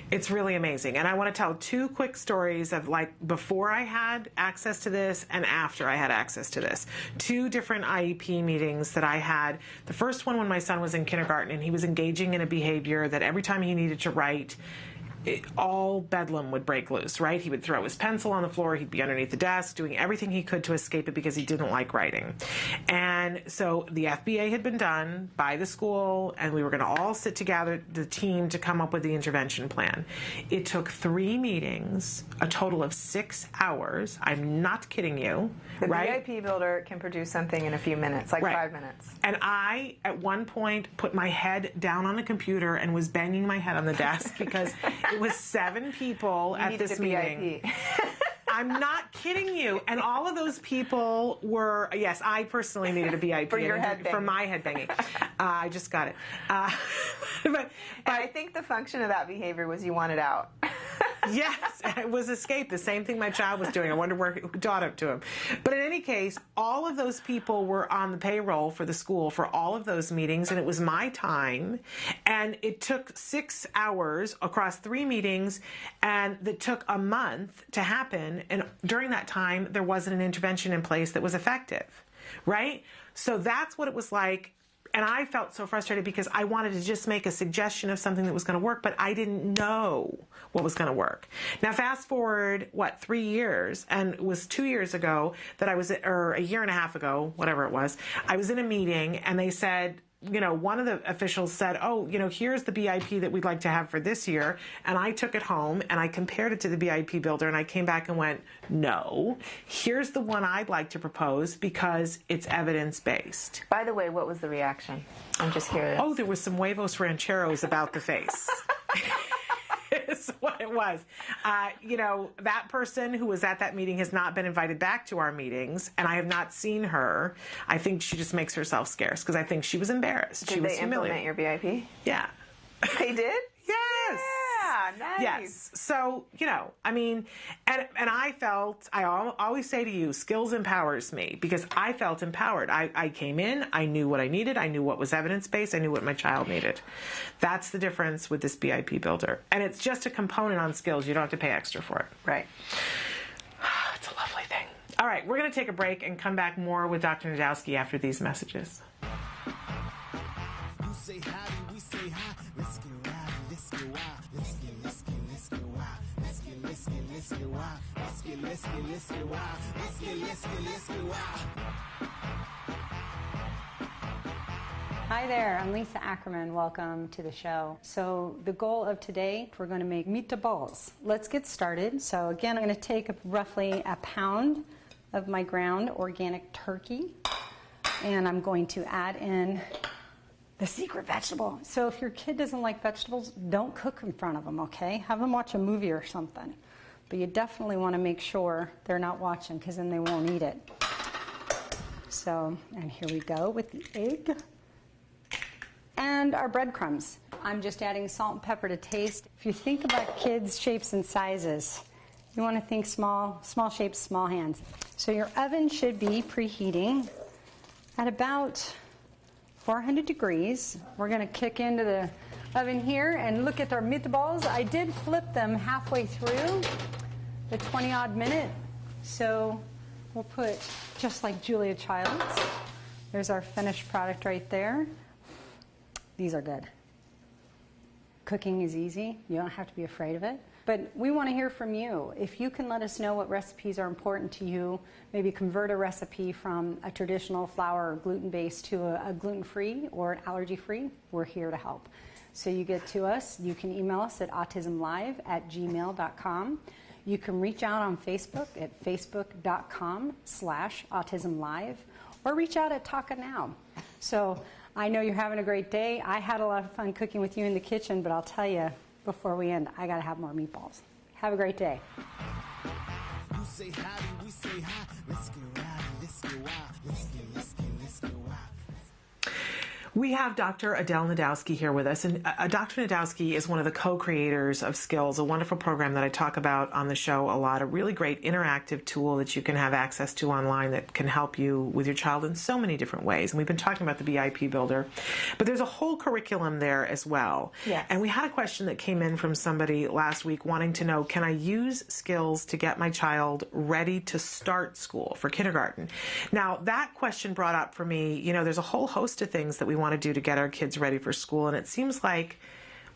It's really amazing. And I want to tell two quick stories of like before I had access to this and after I had access to this. Two different IEP meetings that I had. The first one when my son was in kindergarten, and he was engaging in a behavior that every time he needed to write, all bedlam would break loose, right? He would throw his pencil on the floor, he'd be underneath the desk, doing everything he could to escape it because he didn't like writing. And so the FBA had been done by the school, and we were going to all sit together, the team, to come up with the intervention plan. It took 3 meetings, a total of 6 hours. I'm not kidding you. The BIP builder can produce something in a few minutes, like 5 minutes. And I, at one point, put my head down on a computer and was banging my head on the desk because it was 7 people at this meeting. I'm not kidding you. And all of those people were, yes, I personally needed a BIP. For your head banging. For my head banging. I just got it. But I think the function of that behavior was you wanted out. Yes, it was escape. The same thing my child was doing. I wonder who taught it to him. But in any case, all of those people were on the payroll for the school for all of those meetings, and it was my time. And it took 6 hours across 3 meetings, and it took a month to happen. And during that time, there wasn't an intervention in place that was effective, right? So that's what it was like. And I felt so frustrated because I wanted to just make a suggestion of something that was going to work, but I didn't know what was going to work. Now, fast forward, 3 years, and it was 2 years ago that I was, or a year and a half ago, whatever it was, I was in a meeting and they said, one of the officials said, here's the BIP that we'd like to have for this year. And I took it home and I compared it to the BIP builder and I came back and went, no, here's the one I'd like to propose because it's evidence-based. By the way, what was the reaction? I'm just curious. Oh, there was some huevos rancheros about the face. Is what it was. That person who was at that meeting has not been invited back to our meetings, and I have not seen her. I think she just makes herself scarce because I think she was embarrassed. Did she was they implement your BIP? Yeah. They did? Yes. Yeah, nice. Yes. So, and I felt, I always say to you, skills empowers me because I felt empowered. I came in, I knew what I needed, I knew what was evidence-based, I knew what my child needed. That's the difference with this BIP builder. And it's just a component on skills. You don't have to pay extra for it. Right. It's a lovely thing. All right, we're going to take a break and come back more with Dr. Najdowski after these messages. You say hi, we say hi. Let's get wild, let's get wild. Let's get wild. Let's get wild. Let's get wild. Let's get wild. Hi there, I'm Lisa Ackerman. Welcome to the show. So the goal of today, we're going to make meatballs. Let's get started. So again, I'm going to take roughly a pound of my ground organic turkey, and I'm going to add in the secret vegetable. So if your kid doesn't like vegetables, don't cook in front of them, okay? Have them watch a movie or something. But you definitely want to make sure they're not watching because then they won't eat it. So, and here we go with the egg. And our breadcrumbs. I'm just adding salt and pepper to taste. If you think about kids' shapes and sizes, you want to think small shapes, small hands. So your oven should be preheating at about 400 degrees. We're going to kick into the oven here and look at our meatballs. I did flip them halfway through the 20-odd minute. So we'll put, just like Julia Child's, there's our finished product right there. These are good. Cooking is easy. You don't have to be afraid of it. But we want to hear from you. If you can let us know what recipes are important to you, maybe convert a recipe from a traditional flour or gluten-based to a gluten-free or an allergy-free, we're here to help. So you get to us. You can email us at autismlive@gmail.com. You can reach out on Facebook at facebook.com/autismlive or reach out at Talk Now. So I know you're having a great day. I had a lot of fun cooking with you in the kitchen, but I'll tell you before we end, I got to have more meatballs. Have a great day. You say hi, we say hi. Let's get wild, let's get wild. Let's get wild. We have Dr. Adel Najdowski here with us, and Dr. Najdowski is one of the co-creators of Skills, a wonderful program that I talk about on the show a lot, a really great interactive tool that you can have access to online that can help you with your child in so many different ways. And we've been talking about the BIP Builder, but there's a whole curriculum there as well. Yes. And we had a question that came in from somebody last week wanting to know, can I use Skills to get my child ready to start school for kindergarten? Now, that question brought up for me, there's a whole host of things that we want to do to get our kids ready for school. And it seems like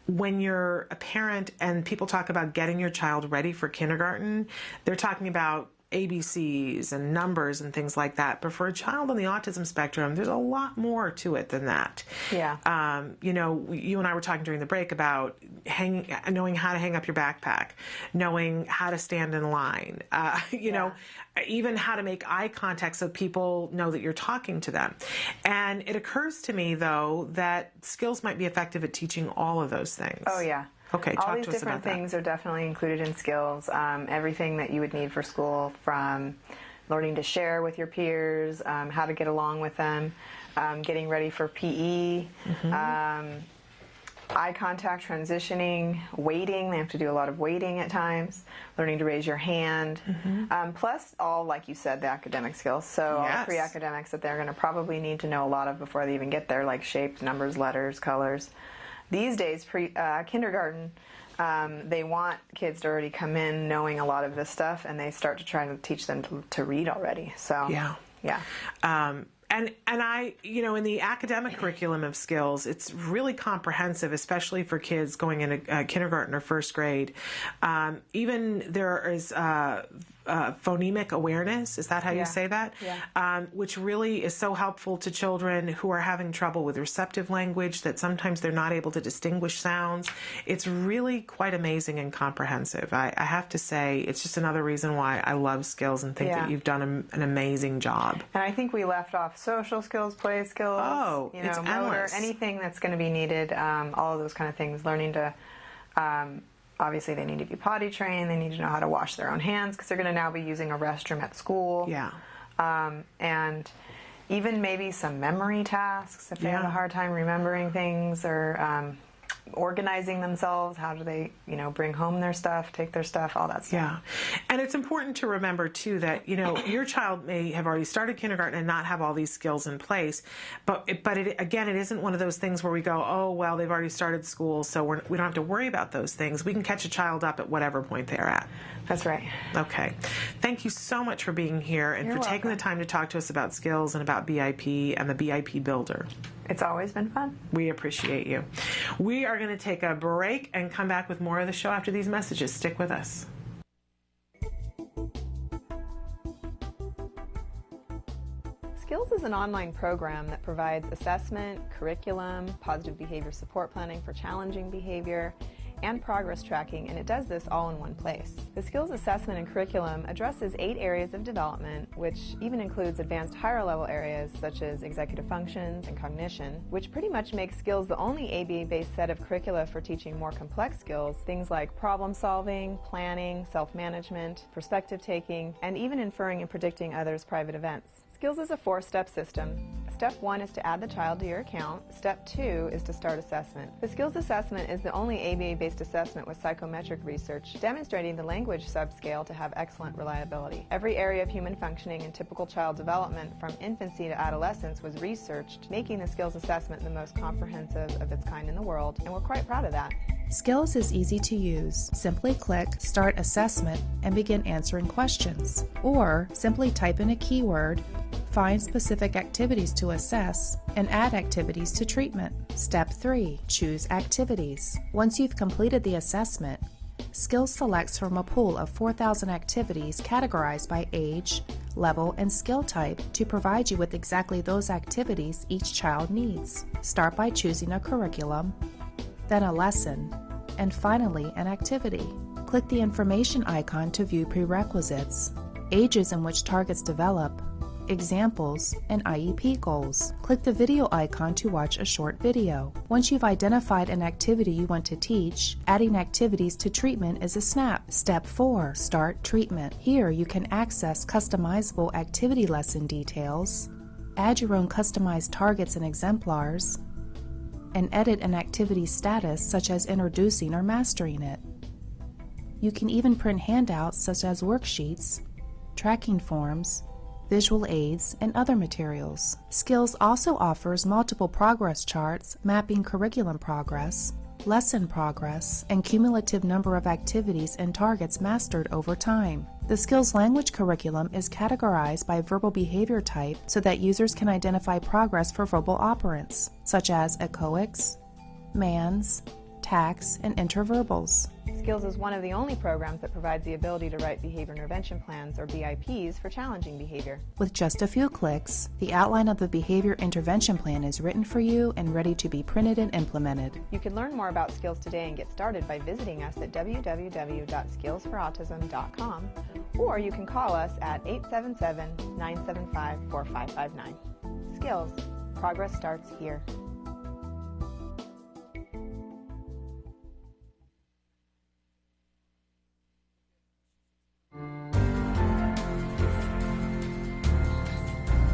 when you're a parent and people talk about getting your child ready for kindergarten, they're talking about ABCs and numbers and things like that. But for a child on the autism spectrum, there's a lot more to it than that. Yeah. You and I were talking during the break about knowing how to hang up your backpack, knowing how to stand in line, even how to make eye contact so people know that you're talking to them. And it occurs to me, though, that Skills might be effective at teaching all of those things. Oh, yeah. Okay, all talk these to us different about that. things are definitely included in Skills. Everything that you would need for school, from learning to share with your peers, how to get along with them, getting ready for PE, eye contact, transitioning, waiting. They have to do a lot of waiting at times, learning to raise your hand, plus all, like you said, the academic skills. So all the pre-academics that they're going to probably need to know a lot of before they even get there, like shapes, numbers, letters, colors. These days, kindergarten, they want kids to already come in knowing a lot of this stuff, and they start to try to teach them to read already. So yeah. And I, you know, in the academic curriculum of skills, it's really comprehensive, especially for kids going into kindergarten or first grade. Even there is phonemic awareness, is that how you say that? Yeah. Which really is so helpful to children who are having trouble with receptive language, that sometimes they're not able to distinguish sounds. It's really quite amazing and comprehensive. I have to say, it's just another reason why I love skills and think that you've done an amazing job. And I think we left off social skills, play skills, it's motor, endless. anything that's going to be needed, all of those kind of things, learning to... obviously, they need to be potty trained. They need to know how to wash their own hands because they're going to now be using a restroom at school. Yeah. And even maybe some memory tasks if they have a hard time remembering things or organizing themselves. How do they, bring home their stuff, take their stuff, all that stuff. Yeah. And it's important to remember, too, that, your child may have already started kindergarten and not have all these skills in place. But again, it isn't one of those things where we go, oh, well, they've already started school, so we don't have to worry about those things. We can catch a child up at whatever point they're at. That's right. Okay. Thank you so much for being here and You're for taking welcome. the time to talk to us about skills and about BIP and the BIP Builder. It's always been fun. We appreciate you. We are going to take a break and come back with more of the show after these messages. Stick with us. Skills is an online program that provides assessment, curriculum, positive behavior support planning for challenging behavior, and progress tracking, and it does this all in one place. The skills assessment and curriculum addresses 8 areas of development, which even includes advanced higher level areas such as executive functions and cognition, which pretty much makes skills the only ABA-based set of curricula for teaching more complex skills, things like problem solving, planning, self-management, perspective taking, and even inferring and predicting others' private events. Skills is a 4-step system. Step 1 is to add the child to your account. Step 2 is to start assessment. The skills assessment is the only ABA-based assessment with psychometric research demonstrating the language subscale to have excellent reliability. Every area of human functioning and typical child development from infancy to adolescence was researched, making the skills assessment the most comprehensive of its kind in the world, and we're quite proud of that. Skills is easy to use. Simply click Start Assessment and begin answering questions. Or simply type in a keyword, find specific activities to assess, and add activities to treatment. Step 3. Choose activities. Once you've completed the assessment, Skills selects from a pool of 4,000 activities categorized by age, level, and skill type to provide you with exactly those activities each child needs. Start by choosing a curriculum, then a lesson, and finally an activity. Click the information icon to view prerequisites, ages in which targets develop, examples, and IEP goals. Click the video icon to watch a short video. Once you've identified an activity you want to teach, adding activities to treatment is a snap. Step 4. Start treatment. Here you can access customizable activity lesson details, add your own customized targets and exemplars, and edit an activity status such as introducing or mastering it. You can even print handouts such as worksheets, tracking forms, visual aids, and other materials. Skills also offers multiple progress charts mapping curriculum progress, lesson progress, and cumulative number of activities and targets mastered over time. The Skills language curriculum is categorized by verbal behavior type so that users can identify progress for verbal operants, such as echoics, mans, tax, and interverbals. Skills is one of the only programs that provides the ability to write behavior intervention plans, or BIPs, for challenging behavior. With just a few clicks, the outline of the behavior intervention plan is written for you and ready to be printed and implemented. You can learn more about Skills today and get started by visiting us at www.skillsforautism.com, or you can call us at 877-975-4559. Skills. Progress starts here.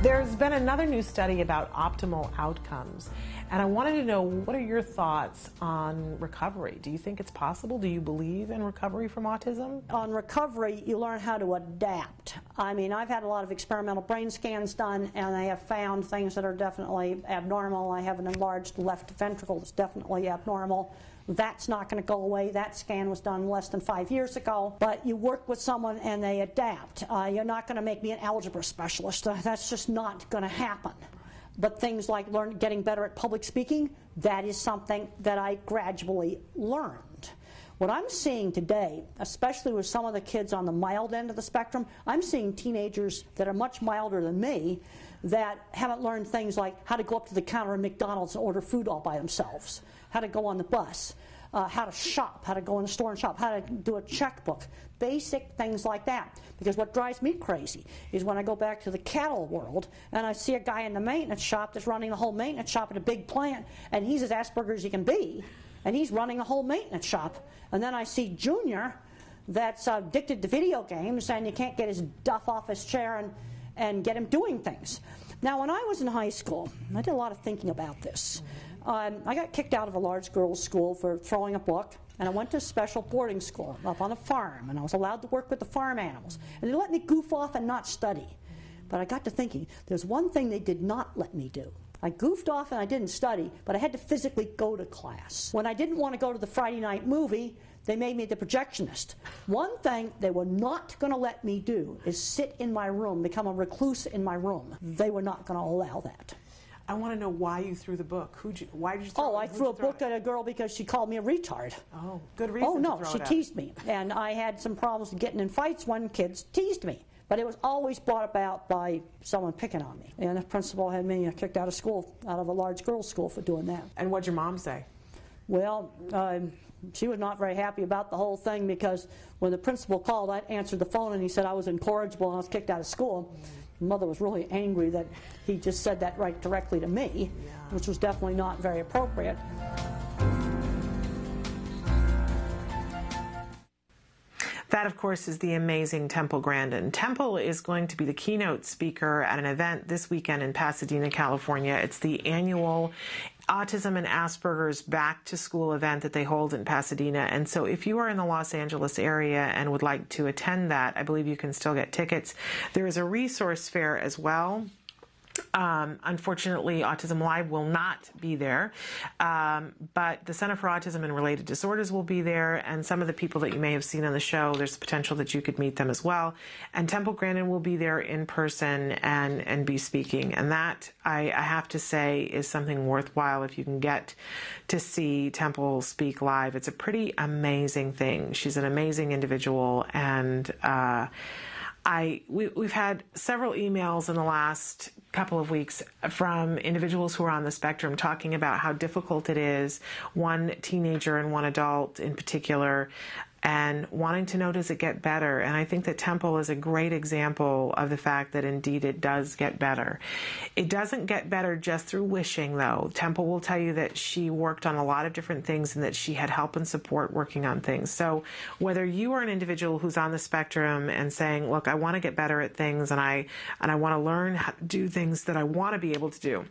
There's been another new study about optimal outcomes, and I wanted to know, what are your thoughts on recovery? Do you think it's possible? Do you believe in recovery from autism? On recovery, you learn how to adapt. I mean, I've had a lot of experimental brain scans done, and I have found things that are definitely abnormal. I have an enlarged left ventricle that's definitely abnormal. That's not going to go away. That scan was done less than 5 years ago. But you work with someone and they adapt. You're not going to make me an algebra specialist. That's just not going to happen. But things like getting better at public speaking, that is something that I gradually learned. What I'm seeing today, especially with some of the kids on the mild end of the spectrum, I'm seeing teenagers that are much milder than me that haven't learned things like how to go up to the counter at McDonald's and order food all by themselves, how to go on the bus, how to shop, how to go in the store and shop, how to do a checkbook, basic things like that. Because what drives me crazy is when I go back to the cattle world and I see a guy in the maintenance shop that's running the whole maintenance shop at a big plant, and he's as Asperger as he can be, and he's running a whole maintenance shop. And then I see Junior that's addicted to video games, and you can't get his duff off his chair and get him doing things. Now, when I was in high school, I did a lot of thinking about this. I got kicked out of a large girls' school for throwing a book, and I went to a special boarding school up on a farm, and I was allowed to work with the farm animals. And they let me goof off and not study. But I got to thinking, there's one thing they did not let me do. I goofed off and I didn't study, but I had to physically go to class. When I didn't want to go to the Friday night movie, they made me the projectionist. One thing they were not going to let me do is sit in my room, become a recluse in my room. They were not going to allow that. I want to know why you threw the book. Why did you throw it? Oh, I threw a book at a girl because she called me a retard. Oh, good reason. Oh, no, to throw she it at. teased me. And I had some problems getting in fights when kids teased me. But it was always brought about by someone picking on me. And the principal had me kicked out of school, out of a large girls' school for doing that. And what'd your mom say? Well, she was not very happy about the whole thing because when the principal called, I answered the phone and he said I was incorrigible and I was kicked out of school. Mother was really angry that he just said that right directly to me, which was definitely not very appropriate. That, of course, is the amazing Temple Grandin. Temple is going to be the keynote speaker at an event this weekend in Pasadena, California. It's the annual Autism and Asperger's Back to School event that they hold in Pasadena. And so if you are in the Los Angeles area and would like to attend that, I believe you can still get tickets. There is a resource fair as well. Unfortunately, Autism Live will not be there, but the Center for Autism and Related Disorders will be there, and some of the people that you may have seen on the show, there's the potential that you could meet them as well. And Temple Grandin will be there in person and be speaking, and that, I have to say, is something worthwhile if you can get to see Temple speak live. It's a pretty amazing thing. She's an amazing individual, and we've had several emails in the last couple of weeks from individuals who are on the spectrum talking about how difficult it is, one teenager and one adult in particular, and wanting to know, does it get better? And I think that Temple is a great example of the fact that indeed it does get better. It doesn't get better just through wishing, though. Temple will tell you that she worked on a lot of different things and that she had help and support working on things. So whether you are an individual who's on the spectrum and saying, look, I want to get better at things and I want to learn how to do things that I want to be able to do,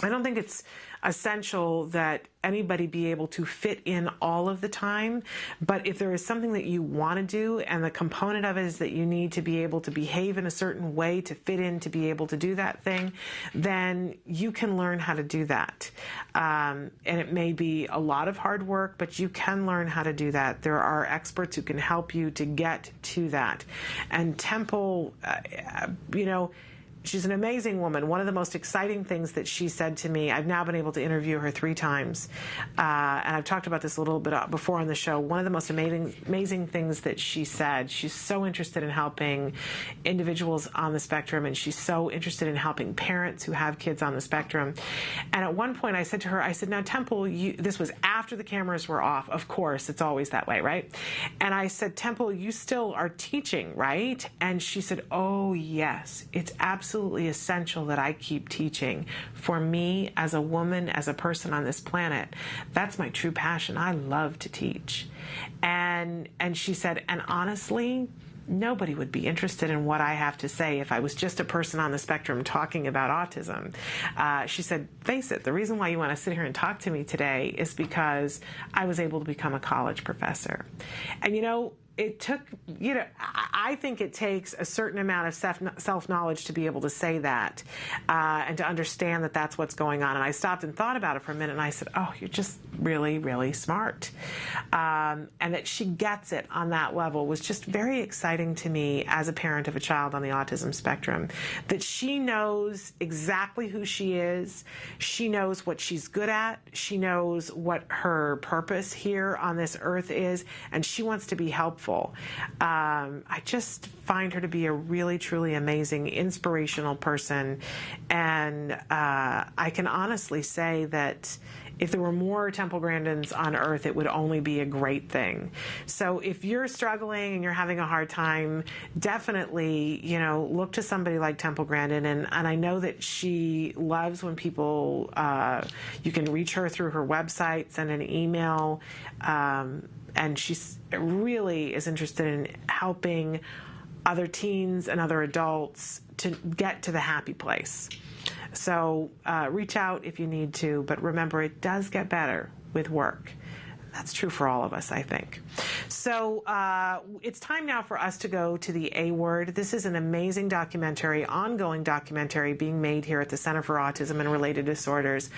I don't think it's essential that anybody be able to fit in all of the time, but if there is something that you want to do and the component of it is that you need to be able to behave in a certain way to fit in to be able to do that thing, then you can learn how to do that. And it may be a lot of hard work, but you can learn how to do that. There are experts who can help you to get to that. And Temple, she's an amazing woman. One of the most exciting things that she said to me, I've now been able to interview her 3 times, and I've talked about this a little bit before on the show. One of the most amazing things that she said, she's so interested in helping individuals on the spectrum, and she's so interested in helping parents who have kids on the spectrum. And at one point I said to her, I said, now Temple, this was after the cameras were off. Of course, it's always that way, right? And I said, Temple, you still are teaching, right? And she said, oh yes, it's absolutely essential that I keep teaching. For me, as a woman, as a person on this planet, that's my true passion. I love to teach. And she said, and honestly, nobody would be interested in what I have to say if I was just a person on the spectrum talking about autism. She said, face it, the reason why you want to sit here and talk to me today is because I was able to become a college professor. And it took, I think it takes a certain amount of self-knowledge to be able to say that and to understand that that's what's going on. And I stopped and thought about it for a minute, and I said, oh, you're just really, really smart. And that she gets it on that level was just very exciting to me as a parent of a child on the autism spectrum, that she knows exactly who she is. She knows what she's good at. She knows what her purpose here on this earth is, and she wants to be helpful. I just find her to be a really, truly amazing, inspirational person. And I can honestly say that if there were more Temple Grandins on earth, it would only be a great thing. So if you're struggling and you're having a hard time, definitely, look to somebody like Temple Grandin. And I know that she loves when people, you can reach her through her website, send an email, and she really is interested in helping other teens and other adults to get to the happy place. So reach out if you need to, but remember, it does get better with work. That's true for all of us, I think. So it's time now for us to go to the A Word. This is an amazing documentary, ongoing documentary being made here at the Center for Autism and Related Disorders.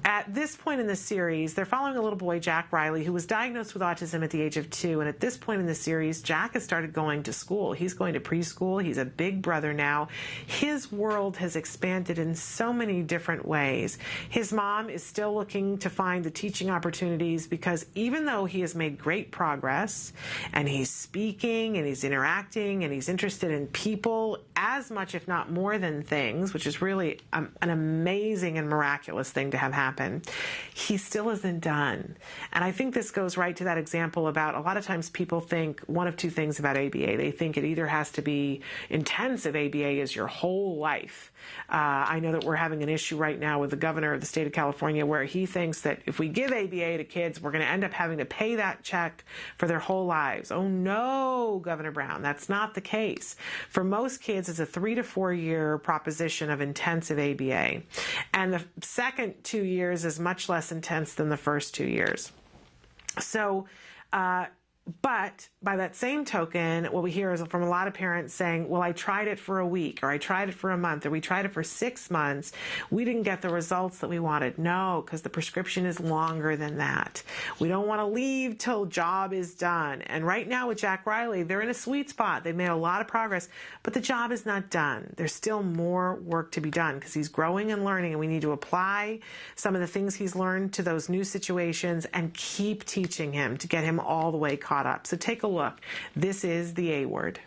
At this point in the series, they're following a little boy, Jack Riley, who was diagnosed with autism at the age of 2. And at this point in the series, Jack has started going to school. He's going to preschool. He's a big brother now. His world has expanded in so many different ways. His mom is still looking to find the teaching opportunities, because even though he has made great progress and he's speaking and he's interacting and he's interested in people as much, if not more than things, which is really an amazing and miraculous thing to have happen, he still isn't done. And I think this goes right to that example about a lot of times people think one of two things about ABA. They think it either has to be intensive ABA is your whole life. I know that we're having an issue right now with the governor of the state of California where he thinks that if we give ABA to kids, we're going to end up having to pay that check for their whole lives. Oh no, Governor Brown, that's not the case. For most kids, it's a 3 to 4 year proposition of intensive ABA. And the second 2 years is much less intense than the first 2 years. So, but by that same token, what we hear is from a lot of parents saying, well, I tried it for a week, or I tried it for a month, or we tried it for 6 months. We didn't get the results that we wanted. No, because the prescription is longer than that. We don't want to leave till job is done. And right now with Jack Riley, they're in a sweet spot. They've made a lot of progress, but the job is not done. There's still more work to be done because he's growing and learning, and we need to apply some of the things he's learned to those new situations and keep teaching him to get him all the way caught up. So take a look. This is the A Word.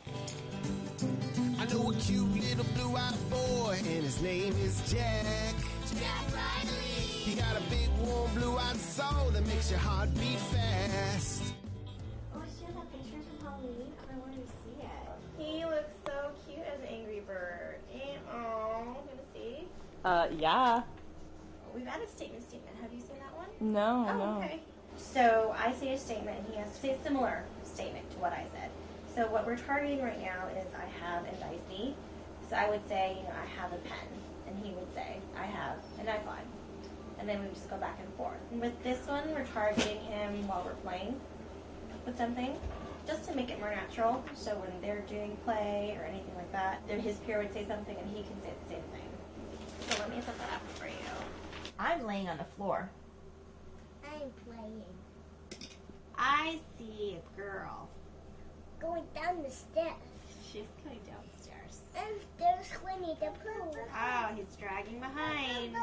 I know a cute little blue-eyed boy, and his name is Jack. Jack Riley. He got a big, warm, blue-eyed soul that makes your heart beat fast. Oh, she has that picture from Halloween. I want to see it. He looks so cute as Angry Bird. Oh, you want to see? Yeah. We've had a statement. Have you seen that one? No, Oh, no. okay. So I say a statement, and he has to say a similar statement to what I said. So what we're targeting right now is I have and I see. So I would say, I have a pen, and he would say, I have an iPod. And then we would just go back and forth. And with this one, we're targeting him while we're playing with something, just to make it more natural. So when they're doing play or anything like that, his peer would say something, and he can say the same thing. So let me set that up for you. I'm laying on the floor. I'm playing. I see a girl. Going down the steps. She's going downstairs. And there's Winnie the Pooh. Oh, he's dragging behind.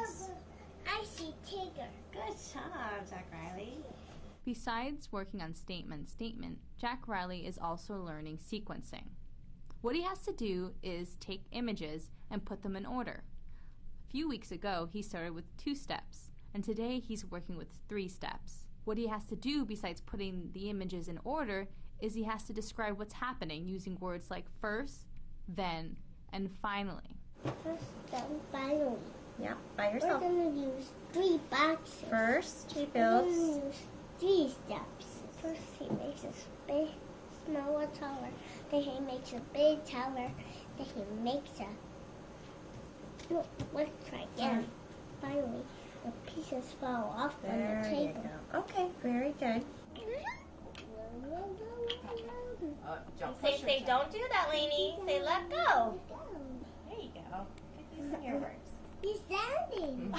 I see Tigger. Good job, Jack Riley. Besides working on statement, Jack Riley is also learning sequencing. What he has to do is take images and put them in order. A few weeks ago, he started with 2 steps, and today he's working with 3 steps. What he has to do besides putting the images in order is he has to describe what's happening using words like first, then, and finally. First, then, finally. Yep, by yourself. We're going to use 3 boxes. First, he We're builds. going to use 3 steps. First, he makes a big, smaller tower. Then he makes a big tower. Then he makes a... No, let's try again. Finally, the pieces fall off on the table. You go. Okay, very good. Jump. Say, don't do that, Lainey. Say, let go. There you go. Good using your words. He's standing.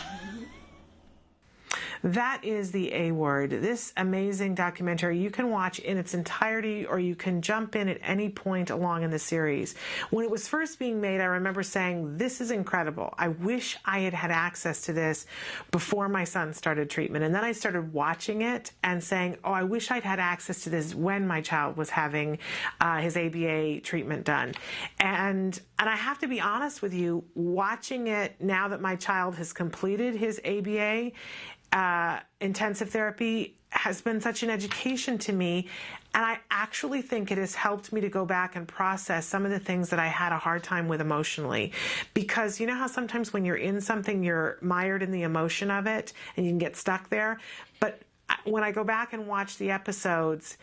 That is the A Word. This amazing documentary you can watch in its entirety, or you can jump in at any point along in the series. When it was first being made, I remember saying, this is incredible. I wish I had had access to this before my son started treatment. And then I started watching it and saying, oh, I wish I'd had access to this when my child was having his ABA treatment done. And I have to be honest with you, watching it now that my child has completed his ABA, intensive therapy has been such an education to me, and I actually think it has helped me to go back and process some of the things that I had a hard time with emotionally. Because you know how sometimes when you're in something, you're mired in the emotion of it and you can get stuck there? But when I go back and watch the episodes,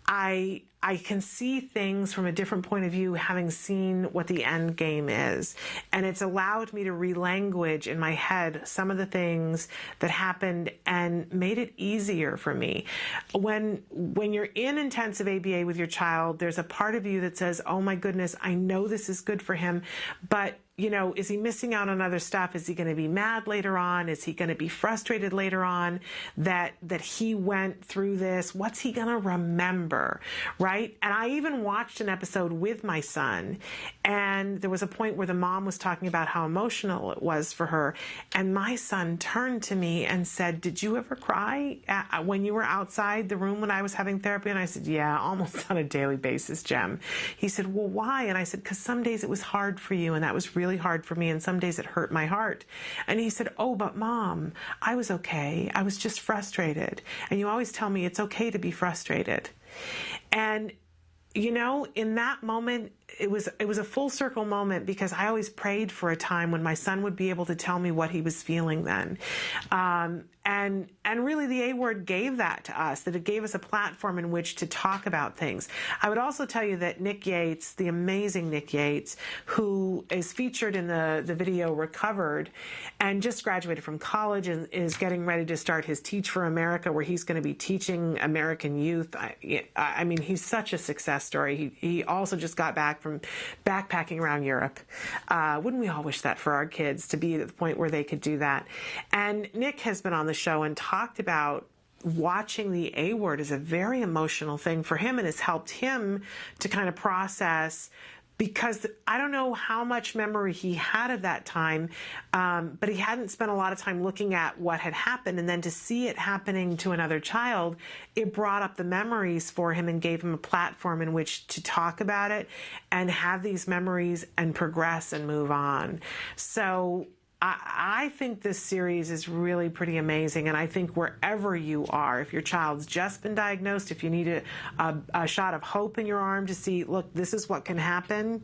I can see things from a different point of view, having seen what the end game is. And it's allowed me to relanguage in my head some of the things that happened and made it easier for me. When you're in intensive ABA with your child, there's a part of you that says, oh my goodness, I know this is good for him, but you know, is he missing out on other stuff? Is he going to be mad later on? Is he going to be frustrated later on that he went through this? What's he going to remember, right? And I even watched an episode with my son, and there was a point where the mom was talking about how emotional it was for her, and my son turned to me and said, did you ever cry when you were outside the room when I was having therapy? And I said, yeah, almost on a daily basis, Jem. He said, well, why? And I said, because some days it was hard for you, and that was really hard for me, and some days it hurt my heart. And he said, oh, but Mom, I was okay. I was just frustrated. And you always tell me it's okay to be frustrated. And you know, in that moment, it was a full circle moment, because I always prayed for a time when my son would be able to tell me what he was feeling then. And really the A Word gave that to us, that it gave us a platform in which to talk about things. I would also tell you that Nick Yates, the amazing Nick Yates, who is featured in the video Recovered and just graduated from college and is getting ready to start his Teach for America, where he's going to be teaching American youth. I mean, he's such a success story. He also just got back from backpacking around Europe. Wouldn't we all wish that for our kids, to be at the point where they could do that? And Nick has been on the show and talked about watching the A Word is a very emotional thing for him, and has helped him to kind of process, because I don't know how much memory he had of that time, but he hadn't spent a lot of time looking at what had happened. And then to see it happening to another child, it brought up the memories for him and gave him a platform in which to talk about it and have these memories and progress and move on. So I think this series is really pretty amazing, and I think wherever you are, if your child's just been diagnosed, if you need a shot of hope in your arm to see, look, this is what can happen,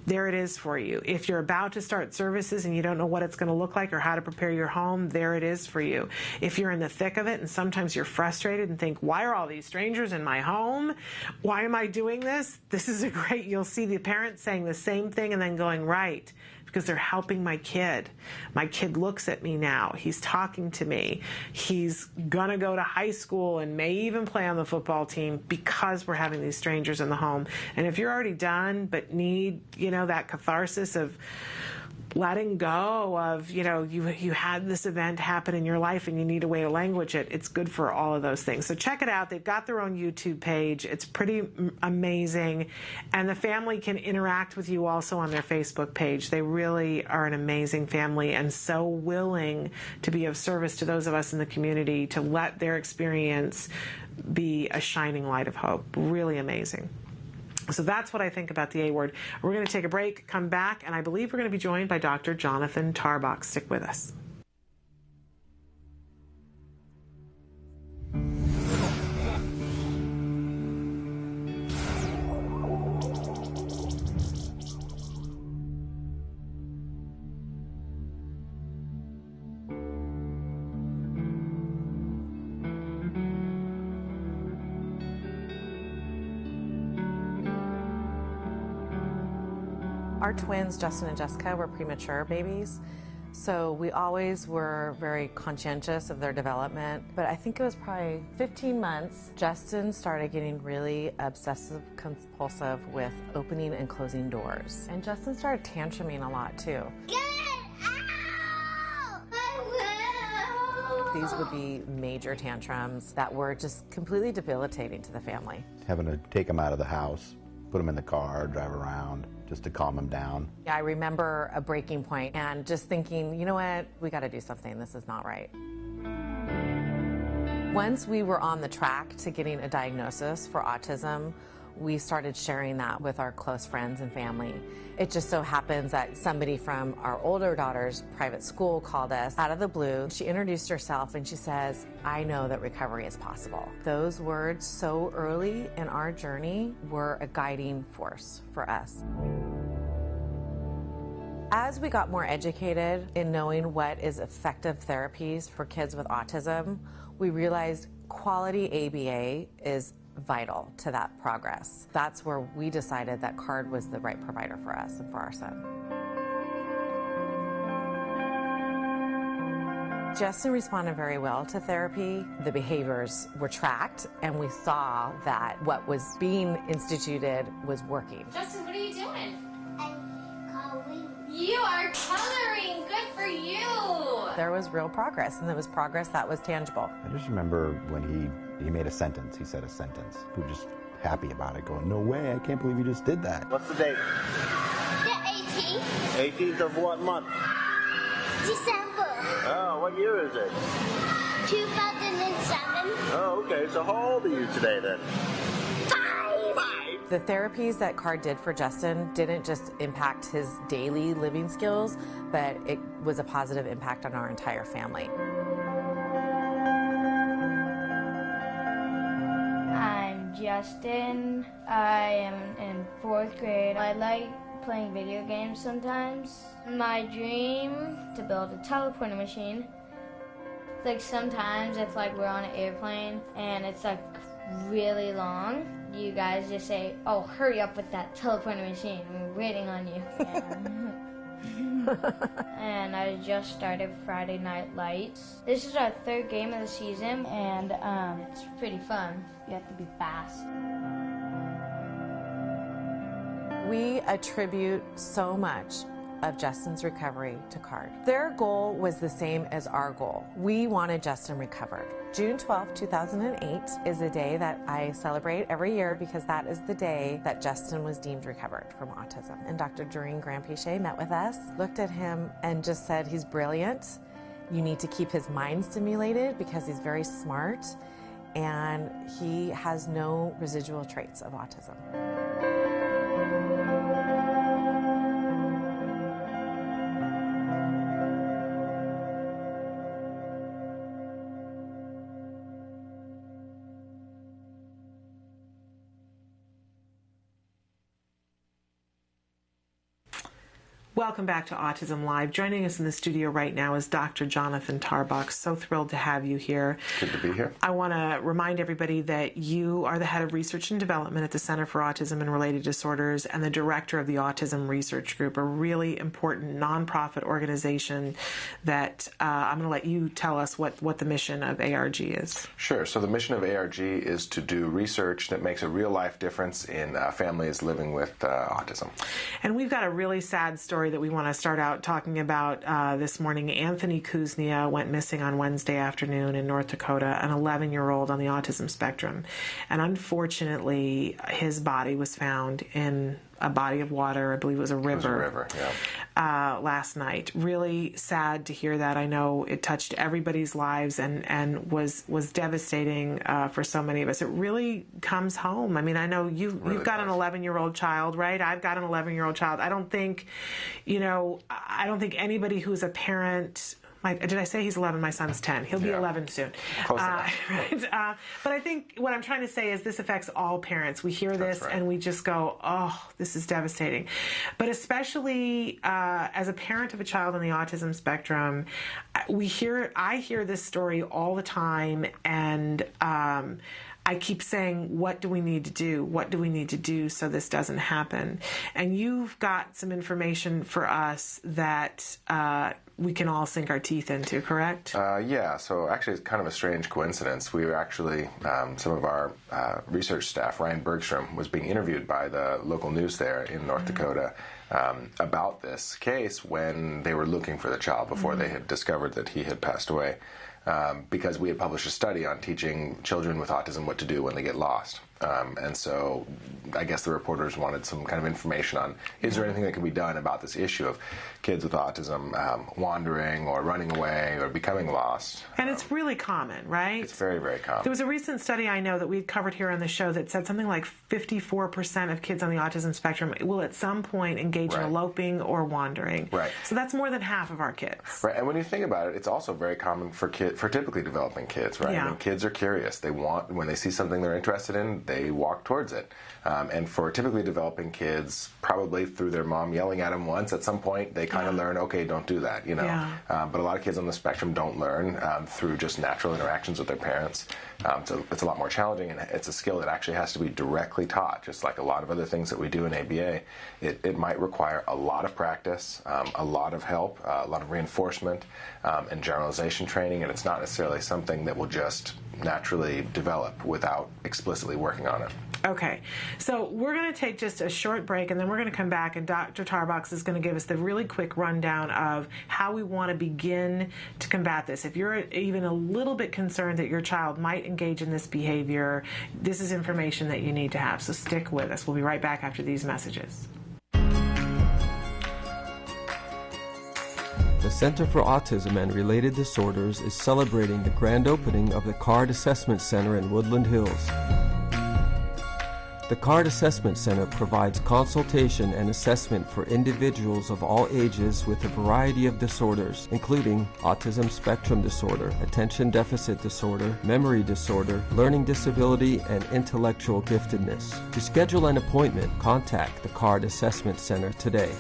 there it is for you. If you're about to start services and you don't know what it's going to look like or how to prepare your home, there it is for you. If you're in the thick of it and sometimes you're frustrated and think, why are all these strangers in my home? Why am I doing this? This is a great, you'll see the parents saying the same thing and then going, right, because they're helping my kid. My kid looks at me now. He's talking to me. He's going to go to high school and may even play on the football team because we're having these strangers in the home. And if you're already done but need, you know, that catharsis of letting go of, you know, you had this event happen in your life and you need a way to language it, it's good for all of those things. So check it out. They've got their own YouTube page. It's pretty amazing. And the family can interact with you also on their Facebook page. They really are an amazing family and so willing to be of service to those of us in the community, to let their experience be a shining light of hope. Really amazing. So that's what I think about the A Word. We're going to take a break, come back, and I believe we're going to be joined by Dr. Jonathan Tarbox. Stick with us. Our twins, Justin and Jessica, were premature babies. So we always were very conscientious of their development. But I think it was probably 15 months, Justin started getting really obsessive compulsive with opening and closing doors. And Justin started tantruming a lot too. These would be major tantrums that were just completely debilitating to the family. Having to take him out of the house, put him in the car, drive around, just to calm him down. I remember a breaking point and just thinking, you know what, we got to do something. This is not right. Once we were on the track to getting a diagnosis for autism, we started sharing that with our close friends and family. It just so happens that somebody from our older daughter's private school called us out of the blue. She introduced herself and she says, I know that recovery is possible. Those words so early in our journey were a guiding force for us. As we got more educated in knowing what is effective therapies for kids with autism, we realized quality ABA is vital to that progress. That's where we decided that CARD was the right provider for us and for our son. Justin responded very well to therapy. The behaviors were tracked, and we saw that what was being instituted was working. Justin, what are you doing? I'm coloring. You are coloring. Good for you. There was real progress, and there was progress that was tangible. I just remember when he made a sentence. He said a sentence. We were just happy about it, going, no way, I can't believe you just did that. What's the date? The 18th. 18th of what month? December. Oh, what year is it? 2007. Oh, okay. So how old are you today then? 5. The therapies that CARD did for Justin didn't just impact his daily living skills, but it was a positive impact on our entire family. I'm Justin. I am in 4th grade. I like playing video games sometimes. My dream to build a teleporter machine. Like sometimes if like we're on an airplane and it's like really long, you guys just say, oh, hurry up with that teleporter machine. We're waiting on you. And I just started Friday Night Lights. This is our 3rd game of the season, and it's pretty fun. You have to be fast. We attribute so much of Justin's recovery to CARD. Their goal was the same as our goal. We wanted Justin recovered. June 12, 2008 is a day that I celebrate every year because that is the day that Justin was deemed recovered from autism. And Dr. Doreen Grandpichet met with us, looked at him, and just said, he's brilliant. You need to keep his mind stimulated because he's very smart, and he has no residual traits of autism. Welcome back to Autism Live. Joining us in the studio right now is Dr. Jonathan Tarbox. So thrilled to have you here. Good to be here. I want to remind everybody that you are the head of research and development at the Center for Autism and Related Disorders and the director of the Autism Research Group, a really important nonprofit organization that I'm going to let you tell us what the mission of ARG is. Sure. So the mission of ARG is to do research that makes a real-life difference in families living with autism. And we've got a really sad story that we want to start out talking about this morning. Anthony Kuznia went missing on Wednesday afternoon in North Dakota, an 11-year-old on the autism spectrum. And unfortunately, his body was found in a body of water. I believe it was a river. It was a river, yeah. Last night. Really sad to hear that. I know it touched everybody's lives and was devastating for so many of us. It really comes home. I mean, I know you've got an 11-year-old child, right? I've got an 11-year-old child. I don't think anybody who's a parent. Did I say he's 11? My son's 10. He'll be 11 soon. Right? But I think what I'm trying to say is this affects all parents. We hear this and we just go, oh, this is devastating. But especially as a parent of a child on the autism spectrum, I hear this story all the time, and I keep saying, what do we need to do? What do we need to do so this doesn't happen? And you've got some information for us that we can all sink our teeth into, correct? Yeah, so actually it's kind of a strange coincidence. We were actually, some of our research staff, Ryan Bergstrom, was being interviewed by the local news there in North Dakota about this case when they were looking for the child before they had discovered that he had passed away. Because we had published a study on teaching children with autism what to do when they get lost. And so I guess the reporters wanted some kind of information on, is there anything that can be done about this issue of kids with autism wandering or running away or becoming lost? And it's really common, right? It's very, very common. There was a recent study I know that we covered here on the show that said something like 54% of kids on the autism spectrum will at some point engage in eloping or wandering. Right. So that's more than half of our kids. Right, and when you think about it, it's also very common for typically developing kids, right? Yeah. I mean, kids are curious. They want, when they see something they're interested in, they walk towards it. And for typically developing kids, probably through their mom yelling at them once, at some point they kind of learn, okay, don't do that, you know. Yeah. But a lot of kids on the spectrum don't learn through just natural interactions with their parents. So it's a lot more challenging, and it's a skill that actually has to be directly taught, just like a lot of other things that we do in ABA. It might require a lot of practice, a lot of help, a lot of reinforcement, and generalization training, and it's not necessarily something that will just naturally develop without explicitly working on it. Okay, so we're going to take just a short break, and then we're going to come back, and Dr. Tarbox is going to give us the really quick rundown of how we want to begin to combat this. If you're even a little bit concerned that your child might engage in this behavior, this is information that you need to have, so stick with us. We'll be right back after these messages. The Center for Autism and Related Disorders is celebrating the grand opening of the CARD Assessment Center in Woodland Hills. The CARD Assessment Center provides consultation and assessment for individuals of all ages with a variety of disorders, including autism spectrum disorder, attention deficit disorder, memory disorder, learning disability, and intellectual giftedness. To schedule an appointment, contact the CARD Assessment Center today.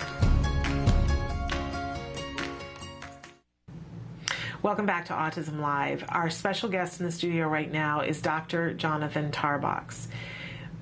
Welcome back to Autism Live. Our special guest in the studio right now is Dr. Jonathan Tarbox.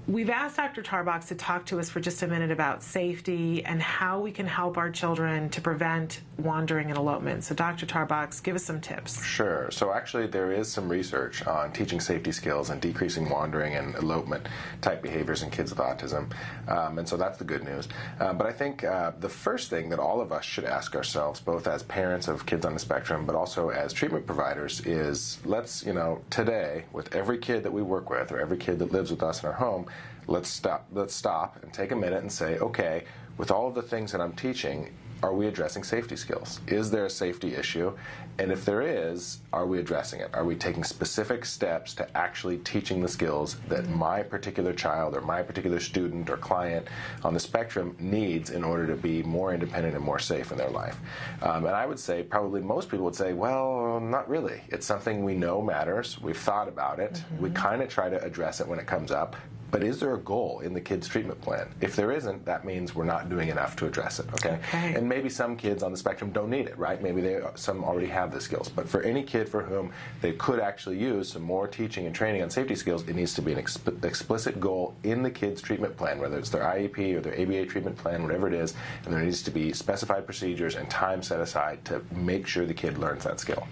We've asked Dr. Tarbox to talk to us for just a minute about safety and how we can help our children to prevent wandering and elopement. So Dr. Tarbox, give us some tips. Sure. So actually there is some research on teaching safety skills and decreasing wandering and elopement type behaviors in kids with autism. And so that's the good news. But I think the first thing that all of us should ask ourselves, both as parents of kids on the spectrum, but also as treatment providers, is let's, today, with every kid that we work with or every kid that lives with us in our home, let's stop and take a minute and say, okay, with all of the things that I'm teaching, are we addressing safety skills? Is there a safety issue? And if there is, are we addressing it? Are we taking specific steps to actually teaching the skills that my particular child or my particular student or client on the spectrum needs in order to be more independent and more safe in their life? And I would say probably most people would say, well, not really. It's something we know matters. We've thought about it. We kind of try to address it when it comes up. But is there a goal in the kid's treatment plan? If there isn't, that means we're not doing enough to address it, okay? And maybe some kids on the spectrum don't need it, right? Maybe some already have the skills. But for any kid for whom they could actually use some more teaching and training on safety skills, it needs to be an explicit goal in the kid's treatment plan, whether it's their IEP or their ABA treatment plan, whatever it is, and there needs to be specified procedures and time set aside to make sure the kid learns that skill.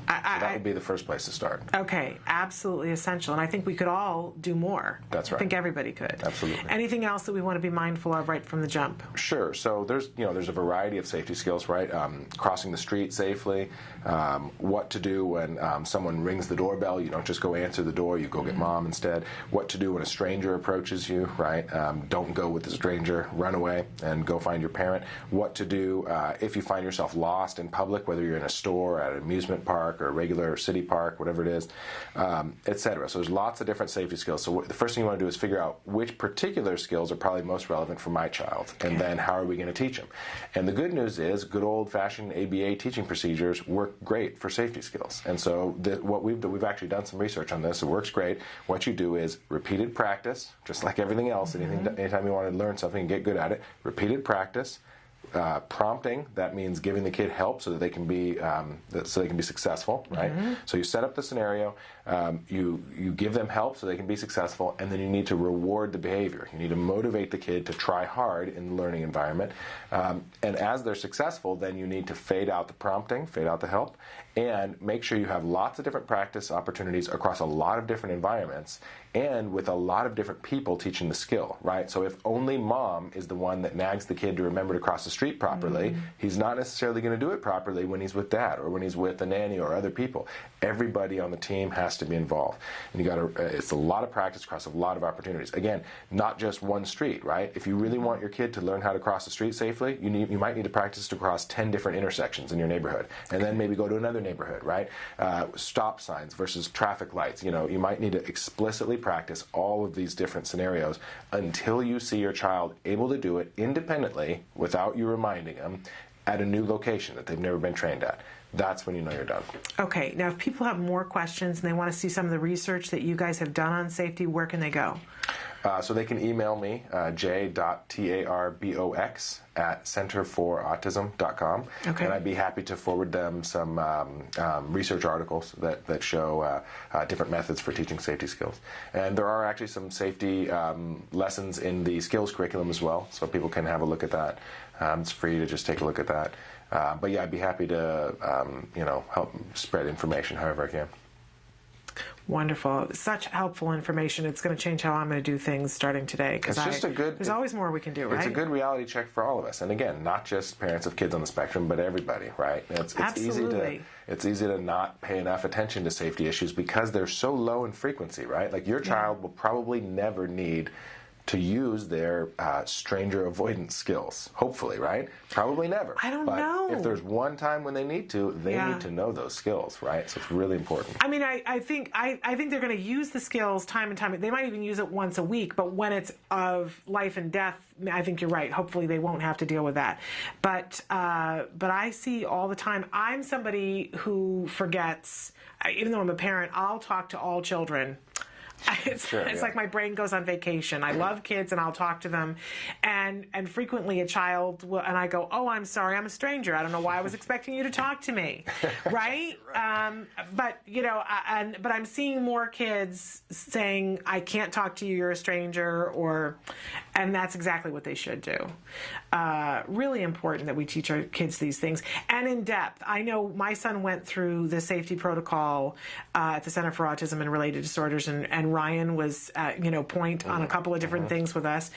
So that would be the first place to start. Okay, absolutely essential. And I think we could all do more. That's right. I think everybody could. Absolutely. Anything else that we want to be mindful of right from the jump? Sure. So there's a variety of safety skills, right? Crossing the street safely, what to do when someone rings the doorbell. You don't just go answer the door, you go get mom instead. What to do when a stranger approaches you, right? Don't go with the stranger, run away and go find your parent. What to do if you find yourself lost in public, whether you're in a store, at an amusement park, or a regular city park, whatever it is, etc. So there's lots of different safety skills. So the first thing you want to do is figure out which particular skills are probably most relevant for my child, and then how are we going to teach them? And the good news is good old-fashioned ABA teaching procedures work great for safety skills. And so we've actually done some research on this. It works great. What you do is repeated practice, just like everything else. Anytime you want to learn something and get good at it, repeated practice, prompting, that means giving the kid help so that they can be successful, right? Mm-hmm. So you set up the scenario, you give them help so they can be successful, and then you need to reward the behavior. You need to motivate the kid to try hard in the learning environment. And as they're successful, then you need to fade out the prompting, fade out the help, and make sure you have lots of different practice opportunities across a lot of different environments and with a lot of different people teaching the skill, right? So if only mom is the one that nags the kid to remember to cross the street properly, he's not necessarily going to do it properly when he's with dad or when he's with a nanny or other people. Everybody on the team has to be involved. And it's a lot of practice across a lot of opportunities. Again, not just one street, right? If you really want your kid to learn how to cross the street safely, you might need to practice to cross 10 different intersections in your neighborhood, and then maybe go to another neighborhood, right? Stop signs versus traffic lights. You might need to explicitly practice all of these different scenarios until you see your child able to do it independently without you reminding them at a new location that they've never been trained at. That's when you know you're done. Okay, now if people have more questions and they want to see some of the research that you guys have done on safety, where can they go? So they can email me, j.tarbox@centerforautism.com, Okay. and I'd be happy to forward them some research articles that show different methods for teaching safety skills. And there are actually some safety lessons in the skills curriculum as well, so people can have a look at that. It's free to just take a look at that. But yeah, I'd be happy to help spread information however I can. Wonderful. Such helpful information. It's going to change how I'm going to do things starting today. There's always more we can do, right? It's a good reality check for all of us. And again, not just parents of kids on the spectrum, but everybody, right? Absolutely. It's easy to not pay enough attention to safety issues because they're so low in frequency, right? Like your child will probably never need to use their stranger avoidance skills, hopefully, right? Probably never. I don't know. If there's one time when they need to, they need to know those skills, right? So it's really important. I mean, I think they're going to use the skills time and time. They might even use it once a week, but when it's of life and death, I think you're right. Hopefully they won't have to deal with that. But I see all the time, I'm somebody who forgets, even though I'm a parent, I'll talk to all children. It's like my brain goes on vacation. I love kids and I'll talk to them, and frequently a child will, and I go, "Oh, I'm sorry, I'm a stranger. I don't know why I was expecting you to talk to me," right? But but I'm seeing more kids saying, "I can't talk to you. You're a stranger," and that's exactly what they should do. Really important that we teach our kids these things, and in depth. I know my son went through the safety protocol at the Center for Autism and Related Disorders, and Ryan was, point on a couple of different things with us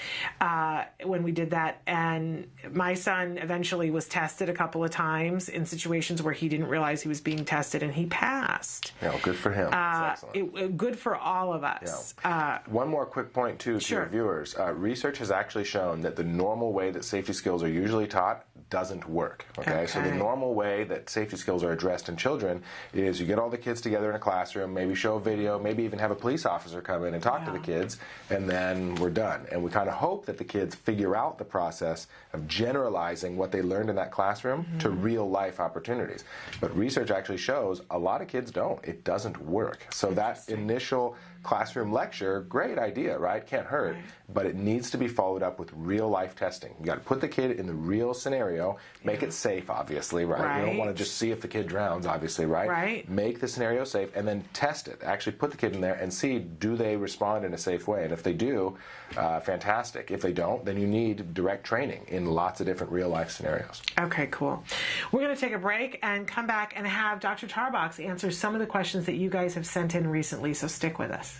when we did that. And my son eventually was tested a couple of times in situations where he didn't realize he was being tested, and he passed. Yeah, good for him. That's excellent. Good for all of us. Yeah. One more quick point, too, to your viewers. Research has actually shown that the normal way that safety skills are usually taught doesn't work. Okay? So the normal way that safety skills are addressed in children is you get all the kids together in a classroom, maybe show a video, maybe even have a police officer come in and talk to the kids, and then we're done. And we kind of hope that the kids figure out the process of generalizing what they learned in that classroom to real life opportunities. But research actually shows a lot of kids don't. It doesn't work. So that initial classroom lecture, great idea, right? Can't hurt. But it needs to be followed up with real life testing. You got to put the kid in the real scenario, make it safe, obviously, right? You don't want to just see if the kid drowns, obviously, right? Make the scenario safe and then test it. Actually put the kid in there and see, do they respond in a safe way? And if they do, fantastic. If they don't, then you need direct training in lots of different real life scenarios. Okay, cool. We're going to take a break and come back and have Dr. Tarbox answer some of the questions that you guys have sent in recently, so stick with us.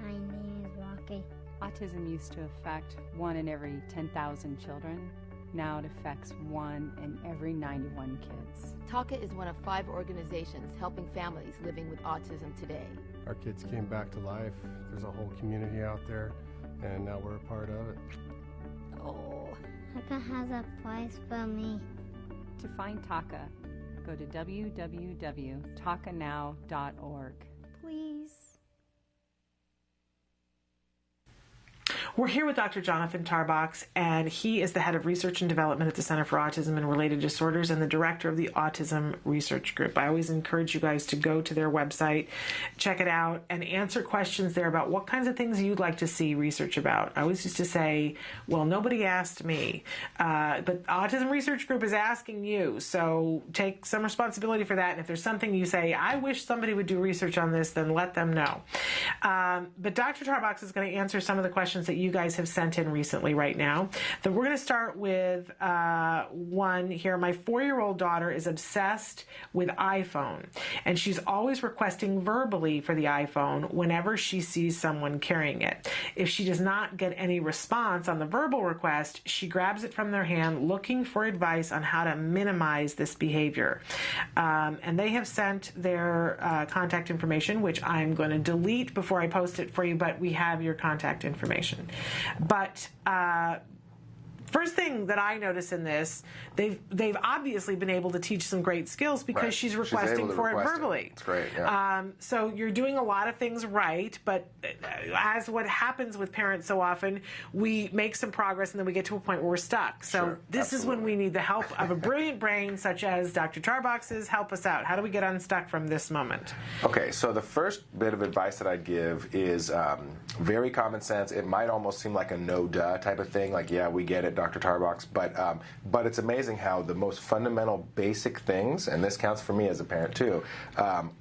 My name is Rocky. Autism used to affect 1 in every 10,000 children. Now it affects 1 in every 91 kids. TACA is one of 5 organizations helping families living with autism today. Our kids came back to life. There's a whole community out there, and now we're a part of it. Oh. TACA has a place for me. To find TACA, go to www.tacanow.org. Please. We're here with Dr. Jonathan Tarbox, and he is the head of research and development at the Center for Autism and Related Disorders and the director of the Autism Research Group. I always encourage you guys to go to their website, check it out, and answer questions there about what kinds of things you'd like to see research about. I always used to say, well, nobody asked me, but Autism Research Group is asking you, so take some responsibility for that. And if there's something you say, I wish somebody would do research on this, then let them know. But Dr. Tarbox is going to answer some of the questions that you guys have sent in recently right now. We're going to start with one here. My 4-year-old daughter is obsessed with iPhone, and she's always requesting verbally for the iPhone whenever she sees someone carrying it. If she does not get any response on the verbal request, she grabs it from their hand looking for advice on how to minimize this behavior. And they have sent their contact information, which I'm going to delete before I post it for you, but we have your contact information. But first thing that I notice in this, they've obviously been able to teach some great skills because she's requesting for it verbally. It's great, yeah. So you're doing a lot of things right, but as what happens with parents so often, we make some progress and then we get to a point where we're stuck. So this is when we need the help of a brilliant brain such as Dr. Tarbox's. Help us out. How do we get unstuck from this moment? Okay, so the first bit of advice that I'd give is very common sense. It might almost seem like a no-duh type of thing, like, yeah, we get it, Dr. Tarbox, but it's amazing how the most fundamental basic things, and this counts for me as a parent too,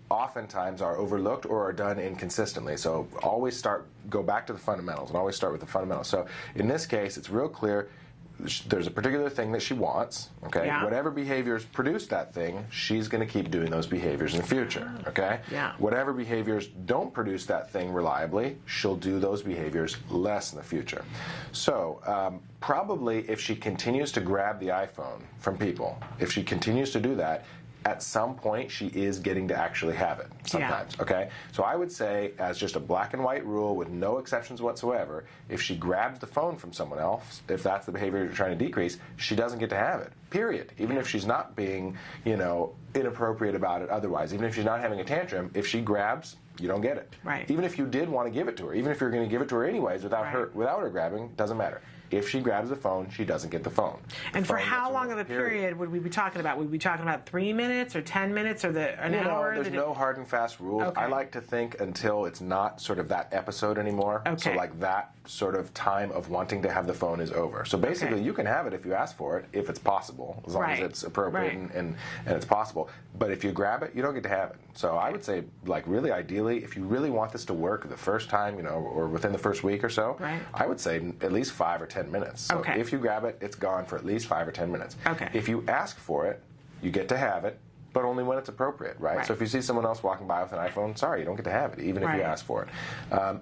oftentimes are overlooked or are done inconsistently. So always go back to the fundamentals and always start with the fundamentals. So in this case, it's real clear. There's a particular thing that she wants, okay? Yeah. Whatever behaviors produce that thing, she's going to keep doing those behaviors in the future, okay? Yeah. Whatever behaviors don't produce that thing reliably, she'll do those behaviors less in the future. So probably if she continues to grab the iPhone from people, if she continues to do that, at some point she is getting to actually have it sometimes, okay? So I would say, as just a black and white rule with no exceptions whatsoever, if she grabs the phone from someone else, if that's the behavior you're trying to decrease, she doesn't get to have it, period. Even if she's not being, inappropriate about it otherwise, even if she's not having a tantrum, if she grabs, you don't get it. Right. Even if you did want to give it to her, even if you're going to give it to her anyways without her grabbing, doesn't matter. If she grabs the phone, she doesn't get the phone. And for how long of a period would we be talking about? Would we be talking about 3 minutes or 10 minutes or an hour? There's no hard and fast rules. Okay. I like to think until it's not sort of that episode anymore. Okay. So like that sort of time of wanting to have the phone is over. So basically you can have it if you ask for it, if it's possible, as long as it's appropriate and it's possible. But if you grab it, you don't get to have it. So I would say, like, really ideally, if you really want this to work the first time, or within the first week or so, I would say at least 5 or 10 minutes. So if you grab it, it's gone for at least 5 or 10 minutes. Okay. If you ask for it, you get to have it, but only when it's appropriate, right? So if you see someone else walking by with an iPhone, sorry, you don't get to have it, even if you ask for it.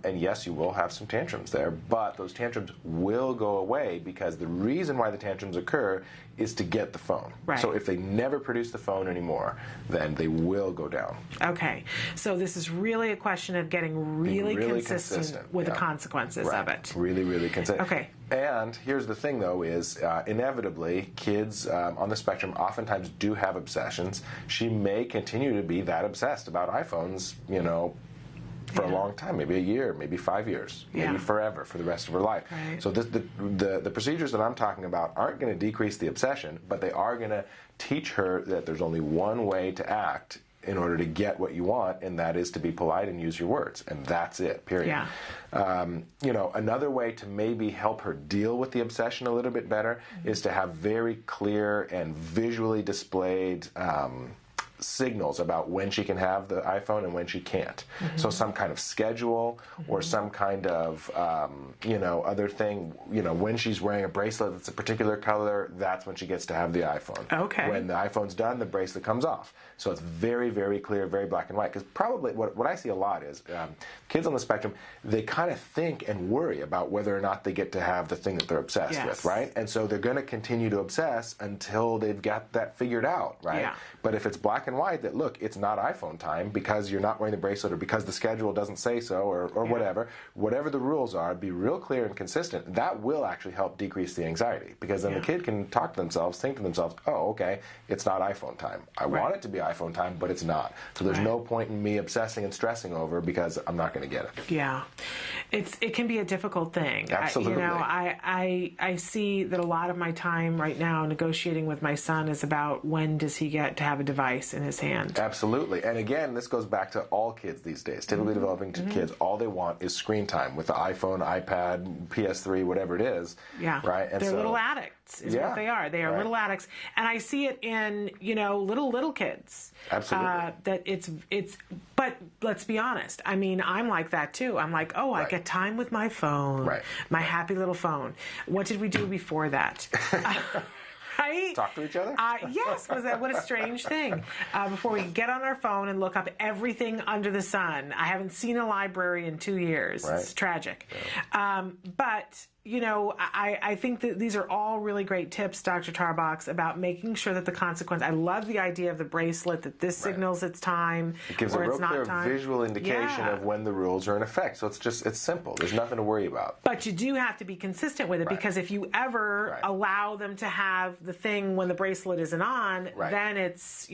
And yes, you will have some tantrums there, but those tantrums will go away because the reason why the tantrums occur is to get the phone. Right. So if they never produce the phone anymore, then they will go down. Okay. So this is really a question of getting really consistent with the consequences of it. Really, really consistent. Okay. And here's the thing, though, is inevitably kids on the spectrum oftentimes do have obsessions. She may continue to be that obsessed about iPhones, for a long time, maybe a year, maybe 5 years, maybe forever, for the rest of her life. Right. So the procedures that I'm talking about aren't going to decrease the obsession, but they are going to teach her that there's only one way to act in order to get what you want, and that is to be polite and use your words, and that's it, period. Yeah. Another way to maybe help her deal with the obsession a little bit better is to have very clear and visually displayed signals about when she can have the iPhone and when she can't. So some kind of schedule or some kind of, other thing, when she's wearing a bracelet that's a particular color, that's when she gets to have the iPhone. Okay. When the iPhone's done, the bracelet comes off. So it's very, very clear, very black and white. Because probably what I see a lot is kids on the spectrum, they kind of think and worry about whether or not they get to have the thing that they're obsessed with, right? And so they're going to continue to obsess until they've got that figured out, right? Yeah. But if it's black and and white that, look, it's not iPhone time because you're not wearing the bracelet or because the schedule doesn't say so or whatever the rules are, be real clear and consistent. That will actually help decrease the anxiety, because then the kid can talk to themselves, think to themselves, oh, okay, it's not iPhone time. I want it to be iPhone time, but it's not. So there's no point in me obsessing and stressing over because I'm not going to get it. Yeah. It can be a difficult thing. Absolutely. I see that a lot of my time right now negotiating with my son is about when does he get to have a device in his hand. Absolutely. And again, this goes back to all kids these days. Typically developing kids, all they want is screen time with the iPhone, iPad, PS3, whatever it is. Yeah. Right? And they're little addicts is what they are. They are little addicts. And I see it in, little kids. Absolutely. That but let's be honest. I mean, I'm like that too. I'm like, I get time with my phone. Right. My happy little phone. What did we do before that? Right? Talk to each other? Yes, what a strange thing. Before we get on our phone and look up everything under the sun. I haven't seen a library in 2 years. Right. It's tragic. Yeah. But I think that these are all really great tips, Dr. Tarbox, about making sure that the consequence. I love the idea of the bracelet, that this signals it's time. It gives a real clear visual indication of when the rules are in effect. So it's simple. There's nothing to worry about. But you do have to be consistent with it, because if you ever allow them to have the thing when the bracelet isn't on, then it's,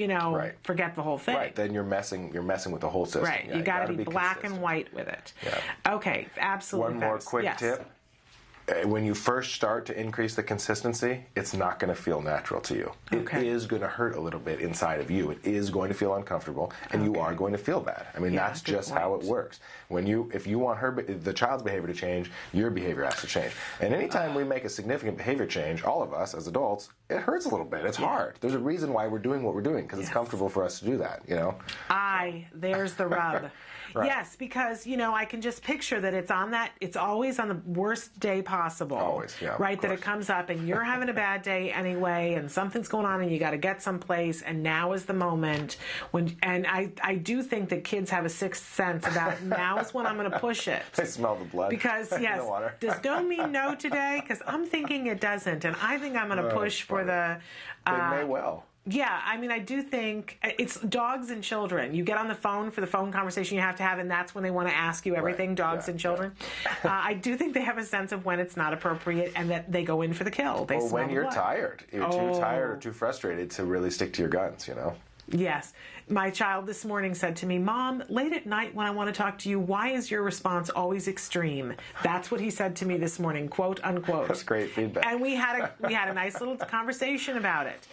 forget the whole thing. Right. Then you're messing with the whole system. Right. Yeah, you got to be black and white with it. Yeah. Okay. Absolutely. One more quick tip. When you first start to increase the consistency, it's not going to feel natural to you. It is going to hurt a little bit inside of you. It is going to feel uncomfortable, and you are going to feel bad. I mean, that's just how it works. If you want the child's behavior to change, your behavior has to change. And anytime we make a significant behavior change, all of us as adults, it hurts a little bit. It's hard. There's a reason why we're doing what we're doing, because it's comfortable for us to do that. There's the rub. Right. Yes, because, I can just picture that it's always on the worst day possible. Always, yeah. Right, that it comes up and you're having a bad day anyway and something's going on and you got to get someplace, and now is the moment and I do think that kids have a sixth sense about now is when I'm going to push it. They smell the blood. Because, yes, does no mean no today? Because I'm thinking it doesn't, and I think I'm going to push for the... They may well. Yeah, I mean, I do think it's dogs and children. You get on the phone for the phone conversation you have to have, and that's when they want to ask you everything, dogs and children. I do think they have a sense of when it's not appropriate and that they go in for the kill. They smell when the you're blood. Tired. You're too tired or too frustrated to really stick to your guns, Yes. My child this morning said to me, Mom, late at night when I want to talk to you, why is your response always extreme? That's what he said to me this morning, quote unquote. That's great feedback. And we had a nice little conversation about it.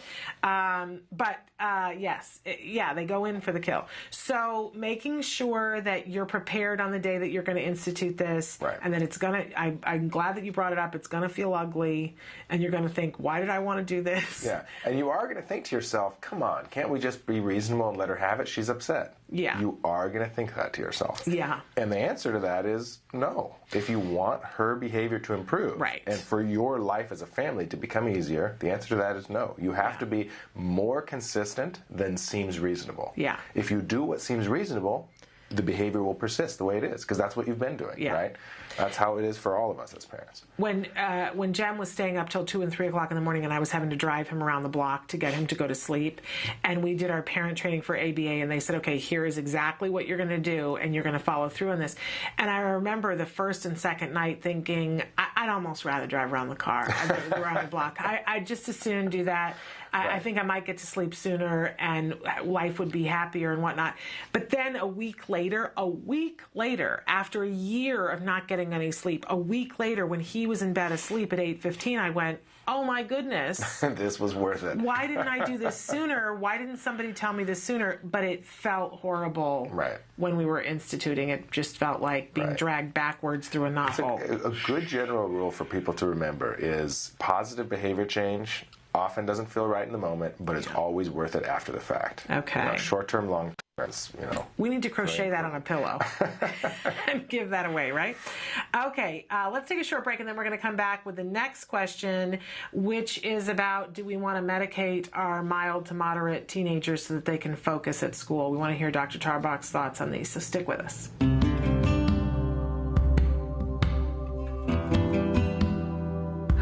Yes, they go in for the kill. So making sure that you're prepared on the day that you're going to institute this, and that it's going to, I'm glad that you brought it up, it's going to feel ugly, and you're going to think, why did I want to do this? Yeah, and you are going to think to yourself, come on, can't we just be reasonable and let her have it? She's upset. Yeah. You are going to think that to yourself. Yeah. And the answer to that is no. If you want her behavior to improve, and for your life as a family to become easier, the answer to that is no. You have to be more consistent than seems reasonable. Yeah. If you do what seems reasonable, the behavior will persist the way it is, because that's what you've been doing, right? That's how it is for all of us as parents. When Jem was staying up till 2 and 3 o'clock in the morning, and I was having to drive him around the block to get him to go to sleep, and we did our parent training for ABA, and they said, okay, here is exactly what you're going to do, and you're going to follow through on this. And I remember the first and second night thinking, I'd almost rather drive around the car, around the block. I'd just as soon do that. I think I might get to sleep sooner and life would be happier and whatnot. But then a week later, after a year of not getting any sleep, a week later when he was in bed asleep at 8:15, I went, oh my goodness. This was worth it. Why didn't I do this sooner? Why didn't somebody tell me this sooner? But it felt horrible when we were instituting. It just felt like being dragged backwards through a knothole. A good general rule for people to remember is positive behavior change often doesn't feel right in the moment, but it's always worth it after the fact. Okay. Short-term, long-term. We need to crochet that on a pillow and give that away, right? Okay, let's take a short break, and then we're going to come back with the next question, which is about, do we want to medicate our mild to moderate teenagers so that they can focus at school? We want to hear Dr. Tarbox's thoughts on these, so stick with us.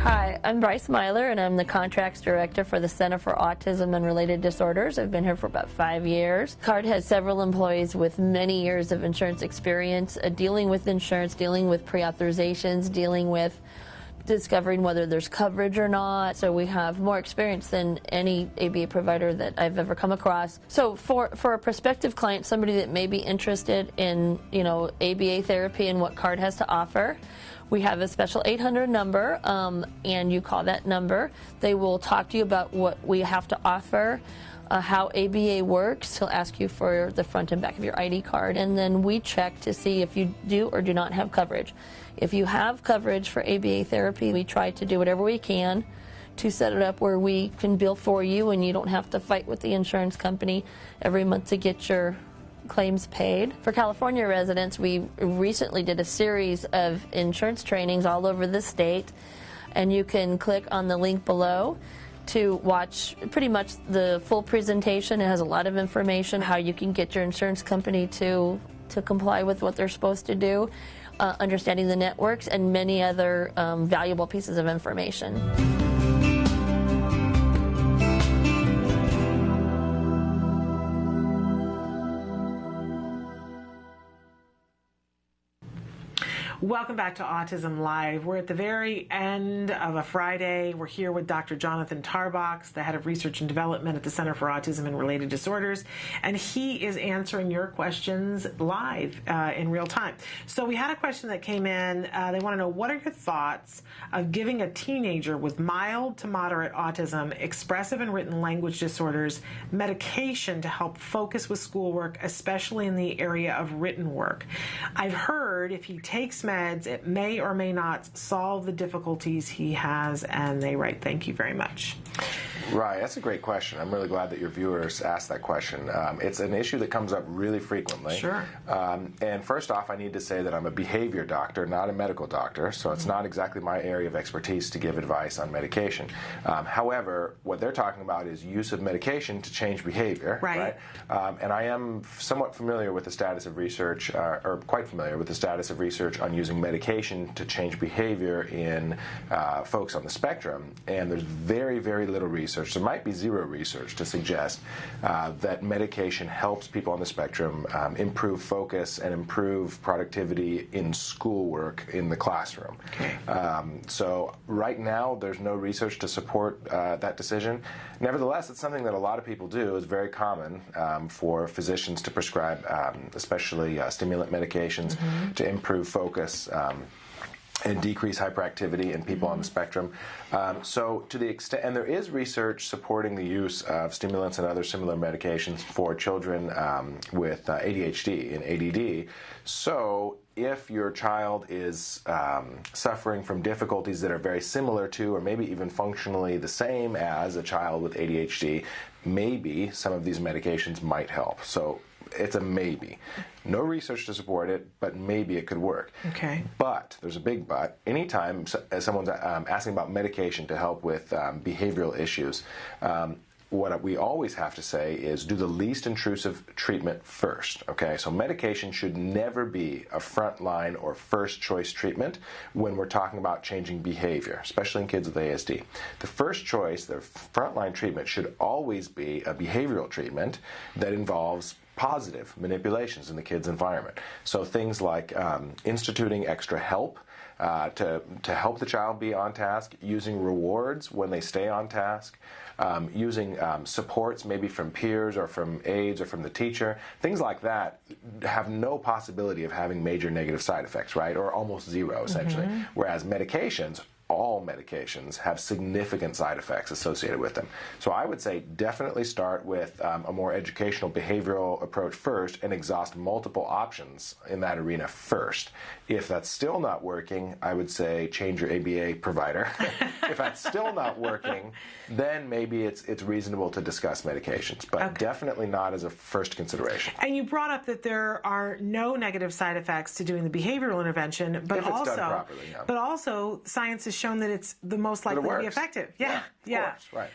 Hi, I'm Bryce Myler, and I'm the Contracts Director for the Center for Autism and Related Disorders. I've been here for about 5 years. CARD has several employees with many years of insurance experience, dealing with insurance, dealing with pre-authorizations, dealing with discovering whether there's coverage or not. So we have more experience than any ABA provider that I've ever come across. So for a prospective client, somebody that may be interested in, ABA therapy and what CARD has to offer, we have a special 800 number, and you call that number. They will talk to you about what we have to offer, how ABA works. He'll ask you for the front and back of your ID card, and then we check to see if you do or do not have coverage. If you have coverage for ABA therapy, we try to do whatever we can to set it up where we can bill for you and you don't have to fight with the insurance company every month to get your claims paid. For California residents, we recently did a series of insurance trainings all over the state, and you can click on the link below to watch pretty much the full presentation. It has a lot of information, how you can get your insurance company to comply with what they're supposed to do, understanding the networks, and many other valuable pieces of information. Welcome back to Autism Live. We're at the very end of a Friday. We're here with Dr. Jonathan Tarbox, the head of research and development at the Center for Autism and Related Disorders, and he is answering your questions live in real time. So we had a question that came in. They want to know, what are your thoughts of giving a teenager with mild to moderate autism, expressive and written language disorders, medication to help focus with schoolwork, especially in the area of written work? I've heard if he takes meds, it may or may not solve the difficulties he has, and they write, thank you very much. Right, that's a great question. I'm really glad that your viewers asked that question. It's an issue that comes up really frequently. Sure. And first off, I need to say that I'm a behavior doctor, not a medical doctor, so it's not exactly my area of expertise to give advice on medication. However, what they're talking about is use of medication to change behavior. Right. And I am somewhat familiar with the status of research, or quite familiar with the status of research on using medication to change behavior in folks on the spectrum, and there's very, very little research. There might be zero research to suggest that medication helps people on the spectrum improve focus and improve productivity in schoolwork in the classroom. Okay. So right now, there's no research to support that decision. Nevertheless, it's something that a lot of people do. It's very common for physicians to prescribe, especially stimulant medications, to improve focus and decrease hyperactivity in people on the spectrum. So to the extent, and there is research supporting the use of stimulants and other similar medications for children with ADHD and ADD. So if your child is suffering from difficulties that are very similar to, or maybe even functionally the same as a child with ADHD, maybe some of these medications might help. So it's a maybe. No research to support it, but maybe it could work. Okay. But, there's a big but, anytime someone's asking about medication to help with behavioral issues, what we always have to say is do the least intrusive treatment first, okay? So medication should never be a frontline or first choice treatment when we're talking about changing behavior, especially in kids with ASD. The first choice, the frontline treatment, should always be a behavioral treatment that involves positive manipulations in the kid's environment. So things like instituting extra help to help the child be on task, using rewards when they stay on task, using supports maybe from peers or from aides or from the teacher. Things like that have no possibility of having major negative side effects, right? Or almost zero, essentially. Whereas medications, all medications, have significant side effects associated with them. So I would say definitely start with a more educational behavioral approach first and exhaust multiple options in that arena first. If that's still not working, I would say change your ABA provider. If that's still not working, then maybe it's reasonable to discuss medications, but definitely not as a first consideration. And you brought up that there are no negative side effects to doing the behavioral intervention, but if it's done properly, yeah. But also science is shown that it's the most likely to be effective. Yeah. Of course, right.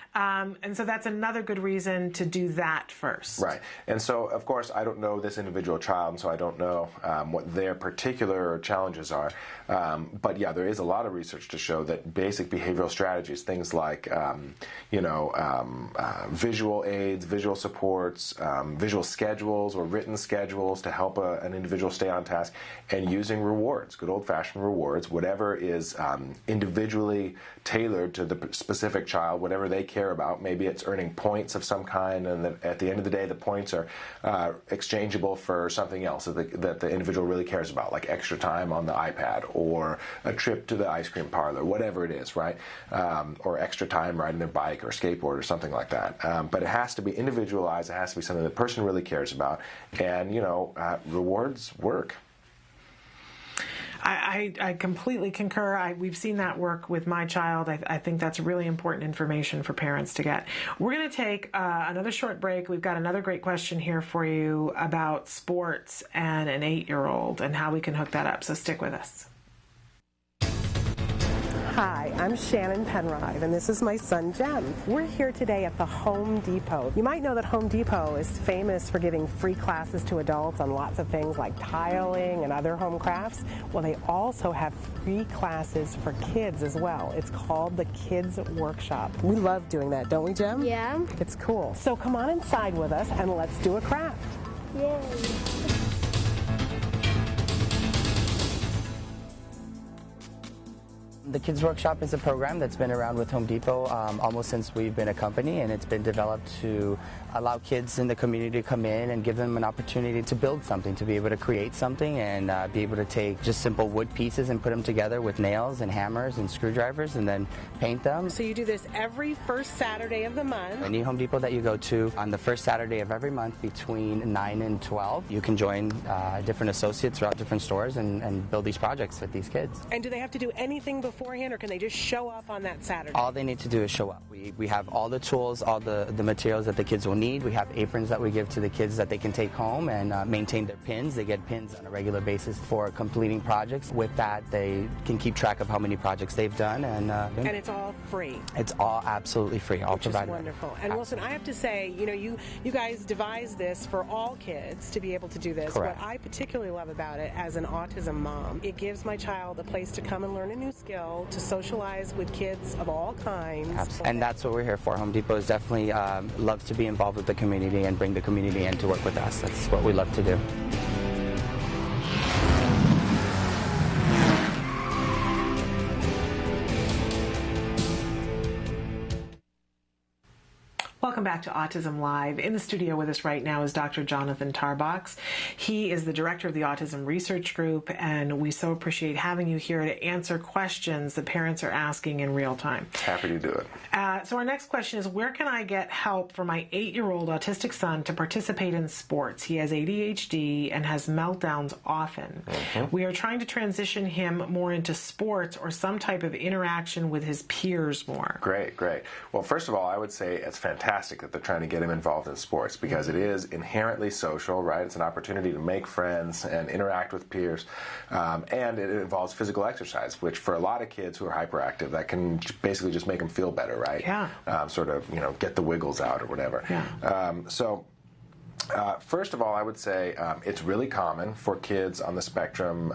And so that's another good reason to do that first. Right. And so, of course, I don't know this individual child, and so I don't know what their particular challenges are. But yeah, there is a lot of research to show that basic behavioral strategies, things like, visual aids, visual supports, visual schedules or written schedules to help an individual stay on task, and using rewards, good old-fashioned rewards, whatever is individually tailored to the specific child, whatever they care about. Maybe it's earning points of some kind, and at the end of the day, the points are exchangeable for something else that the individual really cares about, like extra time on the iPad or a trip to the ice cream parlor, whatever it is, right? Or extra time riding their bike or skateboard or something like that. But it has to be individualized. It has to be something the person really cares about. And, rewards work. I completely concur. We've seen that work with my child. I think that's really important information for parents to get. We're going to take another short break. We've got another great question here for you about sports and an 8-year-old and how we can hook that up. So stick with us. Hi, I'm Shannon Penrod, and this is my son, Jem. We're here today at the Home Depot. You might know that Home Depot is famous for giving free classes to adults on lots of things like tiling and other home crafts. Well, they also have free classes for kids as well. It's called the Kids Workshop. We love doing that, don't we, Jem? Yeah. It's cool. So come on inside with us and let's do a craft. Yay. The Kids Workshop is a program that's been around with Home Depot almost since we've been a company, and it's been developed to allow kids in the community to come in and give them an opportunity to build something, to be able to create something and be able to take just simple wood pieces and put them together with nails and hammers and screwdrivers and then paint them. So you do this every first Saturday of the month. Any Home Depot that you go to on the first Saturday of every month between 9 and 12, you can join different associates throughout different stores and build these projects with these kids. And do they have to do anything beforehand, or can they just show up on that Saturday? All they need to do is show up. We have all the tools, all the materials that the kids will need. We have aprons that we give to the kids that they can take home and maintain their pins. They get pins on a regular basis for completing projects. With that, they can keep track of how many projects they've done. And it's all free. It's all absolutely free, all provided. Which is wonderful. And Wilson, I have to say, you guys devised this for all kids to be able to do this. Correct. What I particularly love about it as an autism mom, it gives my child a place to come and learn a new skill, to socialize with kids of all kinds. Absolutely. And that's what we're here for. Home Depot is definitely loves to be involved with the community and bring the community in to work with us. That's what we love to do. Welcome back to Autism Live. In the studio with us right now is Dr. Jonathan Tarbox. He is the director of the Autism Research Group, and we so appreciate having you here to answer questions that parents are asking in real time. Happy to do it. So our next question is, where can I get help for my 8-year-old autistic son to participate in sports? He has ADHD and has meltdowns often. Mm-hmm. We are trying to transition him more into sports or some type of interaction with his peers more. Great. Well, first of all, I would say it's fantastic that they're trying to get him involved in sports, because it is inherently social, right? It's an opportunity to make friends and interact with peers, and it involves physical exercise, which for a lot of kids who are hyperactive, that can basically just make them feel better, right? Yeah. Sort of, get the wiggles out or whatever. Yeah. First of all, I would say it's really common for kids on the spectrum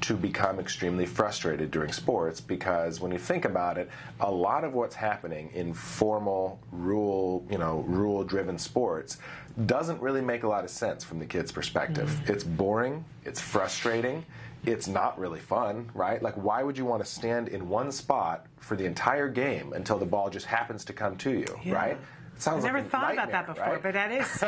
to become extremely frustrated during sports, because when you think about it, a lot of what's happening in formal, rule-driven sports doesn't really make a lot of sense from the kid's perspective. Mm-hmm. It's boring, it's frustrating, it's not really fun, right? Like, why would you want to stand in one spot for the entire game until the ball just happens to come to you, right? I've never thought about that before, right? but that is...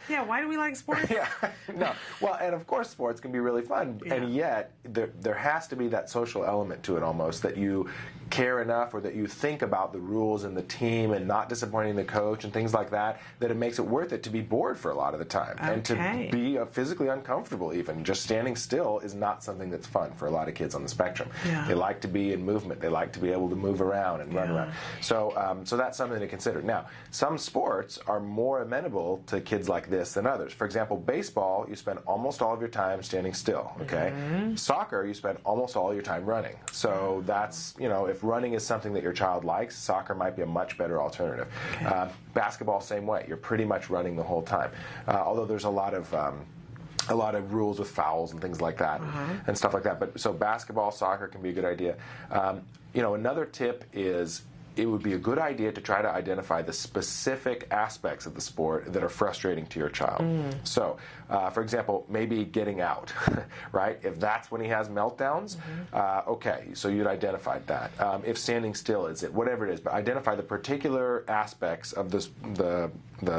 Yeah, why do we like sports? Yeah, no. Well, and of course sports can be really fun, and yet there has to be that social element to it almost, that you care enough or that you think about the rules and the team and not disappointing the coach and things like that, that it makes it worth it to be bored for a lot of the time. Okay. And to be physically uncomfortable even. Just standing still is not something that's fun for a lot of kids on the spectrum. Yeah. They like to be in movement. They like to be able to move around and run around. So that's something to consider. Now, Some sports are more amenable to kids like this than others. For example, baseball, you spend almost all of your time standing still, okay? Soccer, you spend almost all your time running. So that's, if running is something that your child likes, soccer might be a much better alternative. Basketball, same way. You're pretty much running the whole time. Although there's a lot of rules with fouls and things like that and stuff like that. But so basketball, soccer can be a good idea. Another tip is it would be a good idea to try to identify the specific aspects of the sport that are frustrating to your child. So, for example, maybe getting out, right? If that's when he has meltdowns, okay, so you'd identified that. If standing still is it, whatever it is, but identify the particular aspects of the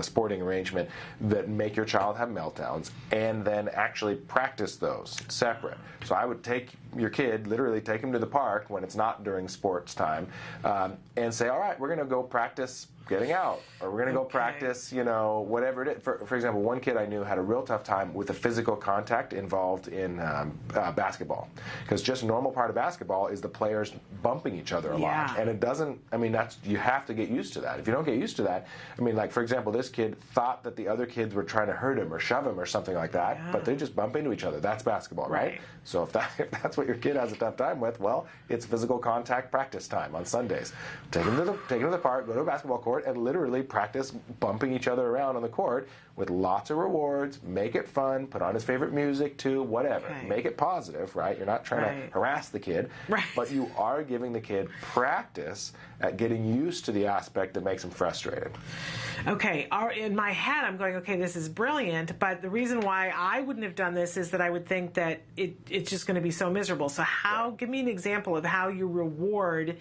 sporting arrangement that make your child have meltdowns, and then actually practice those separate. So I would take your kid, literally take him to the park when it's not during sports time, and say, all right, we're going to go practice getting out, or we're going to go practice, whatever it is. For example, one kid I knew had a real tough time with the physical contact involved in basketball, because just a normal part of basketball is the players bumping each other a lot, and it doesn't, you have to get used to that. If you don't get used to that, for example, this kid thought that the other kids were trying to hurt him or shove him or something like that, but they just bump into each other. That's basketball, right? So if that's what your kid has a tough time with, well, it's physical contact practice time on Sundays. Take him to the park, go to a basketball court, and literally practice bumping each other around on the court with lots of rewards. Make it fun. Put on his favorite music too, whatever. Make it positive, right? You're not trying to harass the kid, but you are giving the kid practice at getting used to the aspect that makes him frustrated. Okay, in my head I'm going, okay, this is brilliant, but the reason why I wouldn't have done this is that I would think that it's just going to be so miserable. So give me an example of how you reward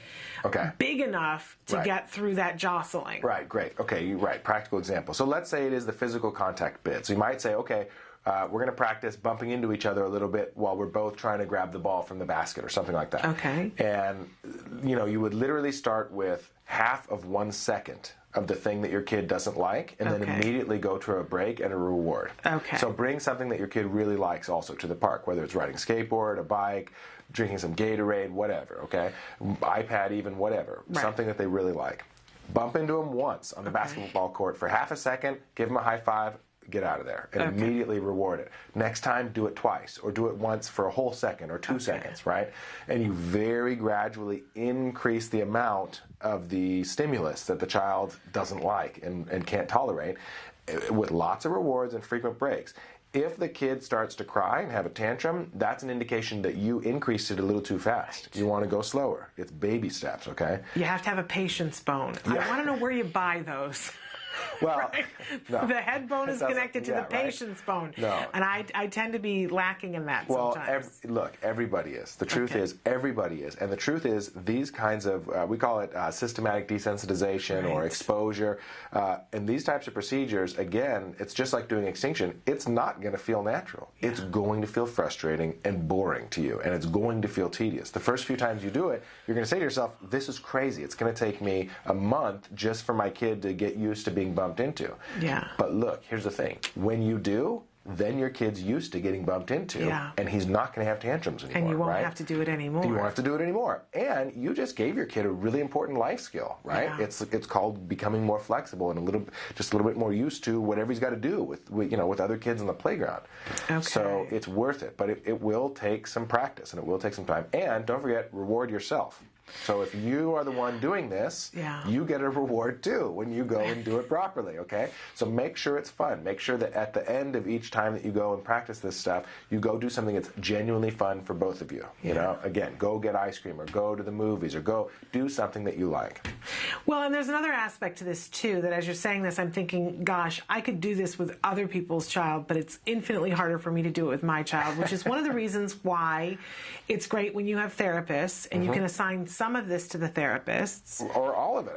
big enough to get through that jostling. Right, great. Okay, you're right. Practical example. So let's say it is the physical contact bit. So you might say, okay, we're going to practice bumping into each other a little bit while we're both trying to grab the ball from the basket or something like that. Okay. And, you would literally start with half of 1 second of the thing that your kid doesn't like, and then immediately go to a break and a reward. Okay. So bring something that your kid really likes also to the park, whether it's riding a skateboard, a bike, drinking some Gatorade, whatever, okay? iPad even, whatever. Something that they really like. Bump into them once on the basketball court for half a second, give them a high five, get out of there, and immediately reward it. Next time, do it twice, or do it once for a whole second or 2 seconds, right? And you very gradually increase the amount of the stimulus that the child doesn't like and can't tolerate, with lots of rewards and frequent breaks. If the kid starts to cry and have a tantrum, that's an indication that you increased it a little too fast. You want to go slower. It's baby steps, okay? You have to have a patience bone. I want to know where you buy those. Well, no. The head bone is connected to the patience bone. No. And I tend to be lacking in that sometimes. Look, everybody is. The truth is, everybody is. And the truth is, these kinds of, we call it systematic desensitization or exposure. And these types of procedures, again, it's just like doing extinction. It's not going to feel natural. It's going to feel frustrating and boring to you. And it's going to feel tedious. The first few times you do it, you're going to say to yourself, this is crazy. It's going to take me a month just for my kid to get used to being bumped into. Yeah. But look, here's the thing. When you do, then your kid's used to getting bumped into, and he's not going to have tantrums anymore. And you won't have to do it anymore. You won't have to do it anymore. And you just gave your kid a really important life skill, right? Yeah. It's called becoming more flexible and just a little bit more used to whatever he's got to do with other kids in the playground. Okay. So it's worth it, but it will take some practice and it will take some time. And don't forget, reward yourself. So if you are the one doing this, you get a reward too when you go and do it properly, okay? So make sure it's fun. Make sure that at the end of each time that you go and practice this stuff, you go do something that's genuinely fun for both of you. You know, again, go get ice cream or go to the movies or go do something that you like. Well, and there's another aspect to this too, that as you're saying this, I'm thinking, gosh, I could do this with other people's child, but it's infinitely harder for me to do it with my child, which is one of the reasons why it's great when you have therapists and you can assign some of this to the therapists. Or all of it.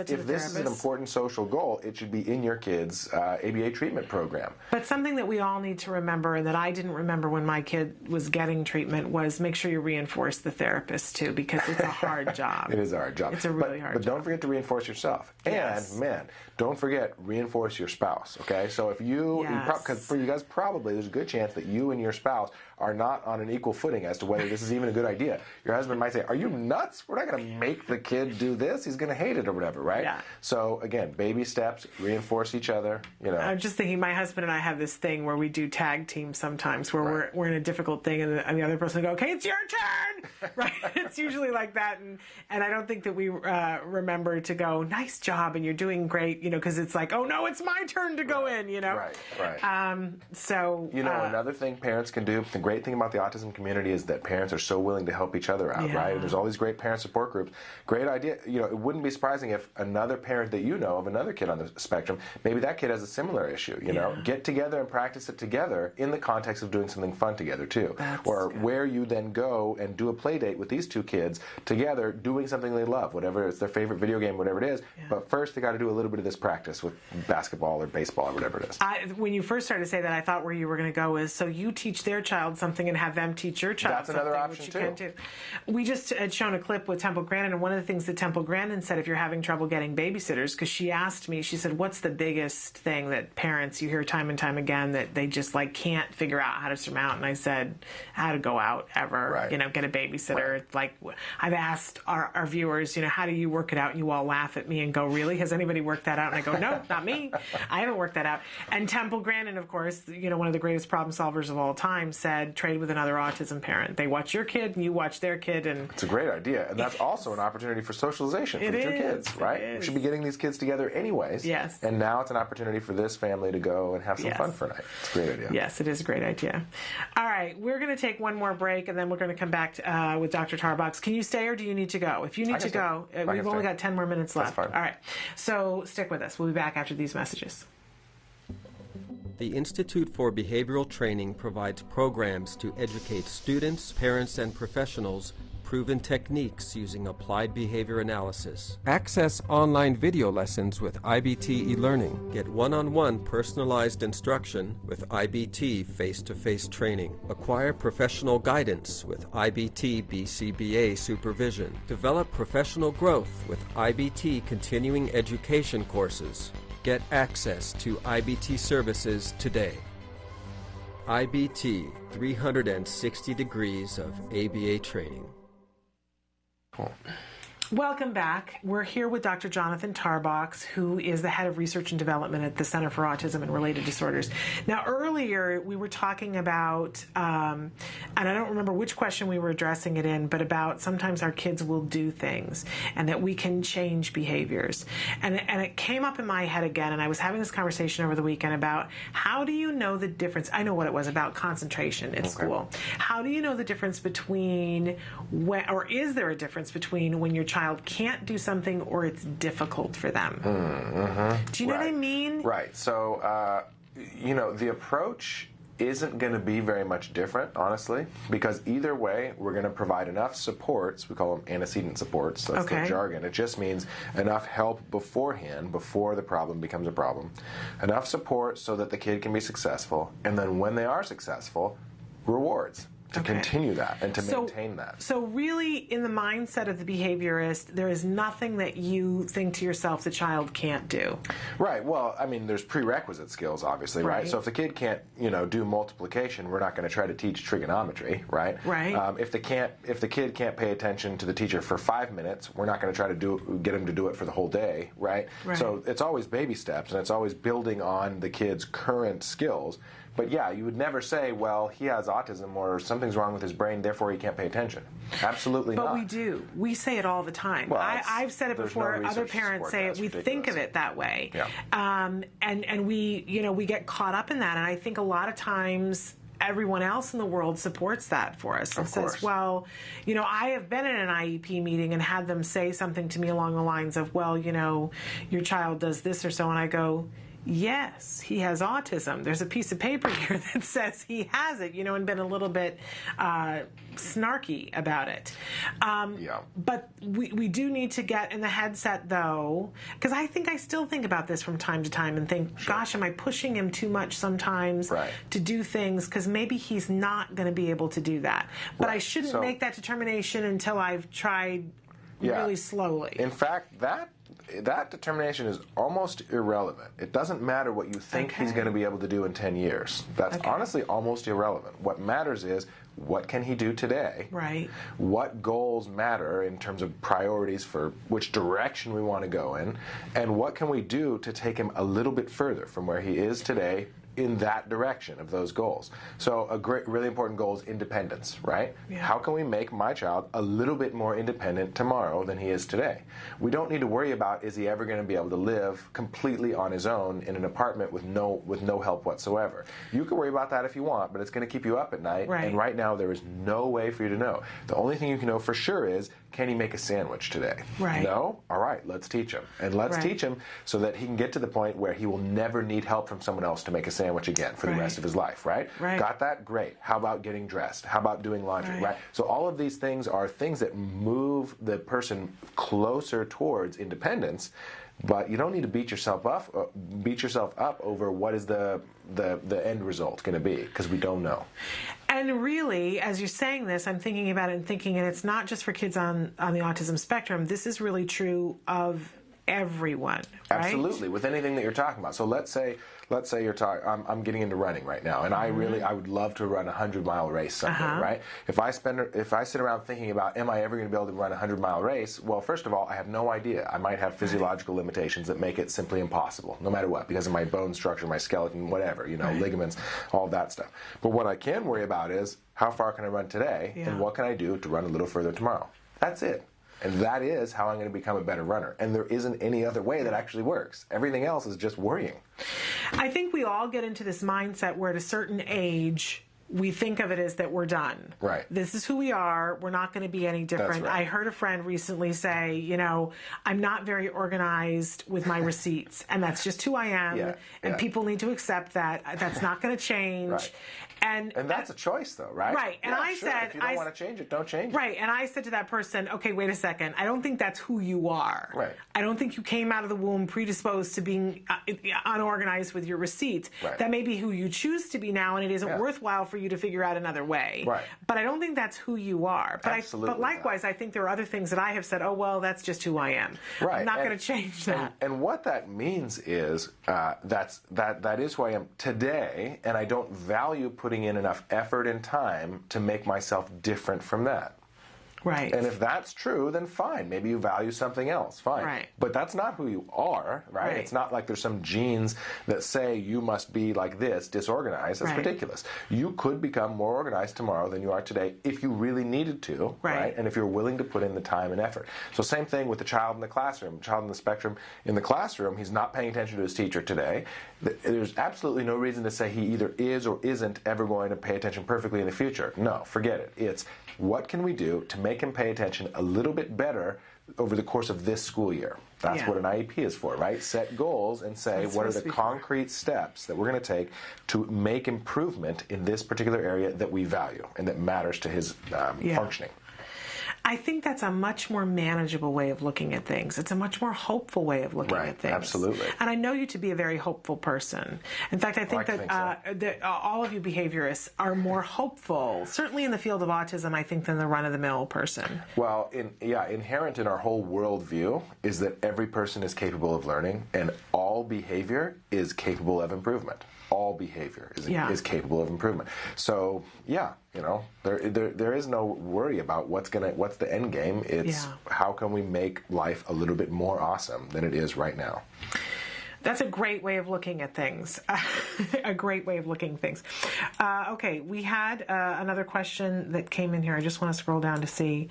If this is an therapists. important social goal, it should be in your kid's ABA treatment program. But something that we all need to remember, and that I didn't remember when my kid was getting treatment, was make sure you reinforce the therapist too, because it's a hard job. It is a hard job. It's a really hard job. But don't forget to reinforce yourself. Yes. And, man, don't forget, reinforce your spouse, okay? So if because for you guys, probably there's a good chance that you and your spouse are not on an equal footing as to whether this is even a good idea. Your husband might say, are you nuts? steps? We're not going to make the kid do this. He's going to hate it or whatever, right? Yeah. So again, baby steps, reinforce each other, you know. I'm just thinking, my husband and I have this thing where we do tag teams sometimes, where we're in a difficult thing, and the other person will go, okay, it's your turn, right? It's usually like that, and I don't think that we remember to go, nice job, and you're doing great, you know, because it's like, oh no, it's my turn to go in, you know. Right. So you know, another thing parents can do. The great thing about the autism community is that parents are so willing to help each other out, right? And there's all these great parent support groups. Great idea. You know, it wouldn't be surprising if another parent that you know of another kid on the spectrum, maybe that kid has a similar issue. You know, get together and practice it together in the context of doing something fun together too, or where you then go and do a play date with these two kids together, doing something they love, whatever it's their favorite video game, whatever it is. But first, they got to do a little bit of this practice with basketball or baseball or whatever it is. When you first started to say that, I thought where you were going to go is, so you teach their child something and have them teach your child something. That's another option which you can do. We just had shown a clip with Temple Grandin, and one of the things that Temple Grandin said, if you're having trouble getting babysitters, because she asked me, she said, what's the biggest thing that parents, you hear time and time again, that they just like can't figure out how to surmount? And I said, how to go out ever, you know, get a babysitter. Like, I've asked our viewers, you know, how do you work it out? And you all laugh at me and go, really? Has anybody worked that out? And I go, no, not me. I haven't worked that out. And Temple Grandin, of course, you know, one of the greatest problem solvers of all time, said, trade with another autism parent. They watch your kid and you watch their kid. And it's a great idea. And that's also an opportunity for socialization for your kids, right? We should be getting these kids together anyways. Yes. And now it's an opportunity for this family to go and have some fun for a night. It's a great idea. Yes, it is a great idea. All right, we're going to take one more break, and then we're going to come back with Dr. Tarbox. Can you stay, or do you need to go? If you need to go, we've only got 10 more minutes left. That's fine. All right, so stick with us. We'll be back after these messages. The Institute for Behavioral Training provides programs to educate students, parents, and professionals proven techniques using applied behavior analysis. Access online video lessons with IBT eLearning. Get one-on-one personalized instruction with IBT face-to-face training. Acquire professional guidance with IBT BCBA supervision. Develop professional growth with IBT continuing education courses. Get access to IBT services today. IBT, 360 degrees of ABA training. Cool. Welcome back. We're here with Dr. Jonathan Tarbox, who is the head of research and development at the Center for Autism and Related Disorders. Now, earlier we were talking about, and I don't remember which question we were addressing it in, but about sometimes our kids will do things and that we can change behaviors. And it came up in my head again, and I was having this conversation over the weekend about how do you know the difference? I know what it was about concentration at school. How do you know the difference between, or is there a difference between when your child can't do something or it's difficult for them? Do you know what I mean? Right. So, you know, the approach isn't going to be very much different, honestly, because either way, we're going to provide enough supports. We call them antecedent supports. That's the jargon. It just means enough help beforehand, before the problem becomes a problem. Enough support so that the kid can be successful, and then when they are successful, rewards. To continue that and to maintain that. So really, in the mindset of the behaviorist, there is nothing that you think to yourself the child can't do. Right. Well, I mean, there's prerequisite skills, obviously, right? So if the kid can't, you know, do multiplication, we're not going to try to teach trigonometry, right? Right. If the kid can't pay attention to the teacher for 5 minutes, we're not going to try to get him to do it for the whole day, right? So it's always baby steps, and it's always building on the kid's current skills. But yeah, you would never say, well, he has autism or something's wrong with his brain, therefore he can't pay attention. Absolutely not. But we do. We say it all the time. Well, I've said it before. Other parents say it. We think of it that way. And we, you know, we get caught up in that. And I think a lot of times everyone else in the world supports that for us and says, well, you know, I have been in an IEP meeting and had them say something to me along the lines of, well, you know, your child does this or so. And I go, yes, he has autism. There's a piece of paper here that says he has it, you know, and been a little bit snarky about it. But we do need to get in the headset, though, because I think I still think about this from time to time and think, gosh, am I pushing him too much sometimes to do things? Because maybe he's not going to be able to do that. But I shouldn't make that determination until I've tried really slowly. In fact, that that determination is almost irrelevant. It doesn't matter what you think he's going to be able to do in 10 years. That's honestly almost irrelevant. What matters is, what can he do today? Right. What goals matter in terms of priorities for which direction we want to go in, and what can we do to take him a little bit further from where he is today in that direction of those goals. So a really important goal is independence, right? Yeah. How can we make my child a little bit more independent tomorrow than he is today? We don't need to worry about, is he ever going to be able to live completely on his own in an apartment with no help whatsoever. You can worry about that if you want, but it's going to keep you up at night. Right. And right now there is no way for you to know. The only thing you can know for sure is, can he make a sandwich today? Right. No? All right, let's teach him. And let's teach him so that he can get to the point where he will never need help from someone else to make a sandwich again for the rest of his life, right? Got that? Great. How about getting dressed? How about doing laundry, right? So all of these things are things that move the person closer towards independence, but you don't need to beat yourself up over what is the end result going to be, because we don't know. And really, as you're saying this, I'm thinking about it and thinking, and it's not just for kids on the autism spectrum. This is really true of everyone, right? Absolutely, with anything that you're talking about. So let's say you're talking. I'm getting into running right now, and I would love to run a 100-mile race someday, right? If I sit around thinking about, am I ever going to be able to run a 100-mile race? Well, first of all, I have no idea. I might have physiological limitations that make it simply impossible, no matter what, because of my bone structure, my skeleton, whatever, ligaments, all that stuff. But what I can worry about is, how far can I run today, and what can I do to run a little further tomorrow? That's it. And that is how I'm going to become a better runner. And there isn't any other way that actually works. Everything else is just worrying. I think we all get into this mindset where at a certain age, we think of it as that we're done. Right. This is who we are. We're not going to be any different. That's right. I heard a friend recently say, I'm not very organized with my receipts, and that's just who I am. And people need to accept that. That's not going to change. Right. And that's a choice, though, right? Right. And I said, if you don't want to change it, don't change it. Right. And I said to that person, okay, wait a second. I don't think that's who you are. Right. I don't think you came out of the womb predisposed to being unorganized with your receipts. Right. That may be who you choose to be now, and it isn't worthwhile for you to figure out another way. Right. But I don't think that's who you are. But Absolutely but likewise, I think there are other things that I have said, oh, well, that's just who I am. Right. I'm not going to change that. And what that means is that is who I am today, and I don't value putting in enough effort and time to make myself different from that. Right. And if that's true, then fine. Maybe you value something else. Fine. Right. But that's not who you are, right? It's not like there's some genes that say you must be like this, disorganized. That's ridiculous. You could become more organized tomorrow than you are today if you really needed to, right? And if you're willing to put in the time and effort. So same thing with the child in the classroom. The child in the spectrum in the classroom, he's not paying attention to his teacher today. There's absolutely no reason to say he either is or isn't ever going to pay attention perfectly in the future. No, forget it. It's what can we do to make him pay attention a little bit better over the course of this school year. That's what an IEP is for, right? Set goals and say, what are the concrete steps that we're going to take to make improvement in this particular area that we value and that matters to his functioning. I think that's a much more manageable way of looking at things. It's a much more hopeful way of looking at things. Absolutely. And I know you to be a very hopeful person. In fact, I think that all of you behaviorists are more hopeful, certainly in the field of autism, I think, than the run-of-the-mill person. Well, inherent in our whole worldview is that every person is capable of learning, and all behavior is capable of improvement. All behavior is capable of improvement. So, there is no worry about what's the end game. It's how can we make life a little bit more awesome than it is right now. That's a great way of looking at things. A great way of looking at things. Okay, we had another question that came in here. I just want to scroll down to see.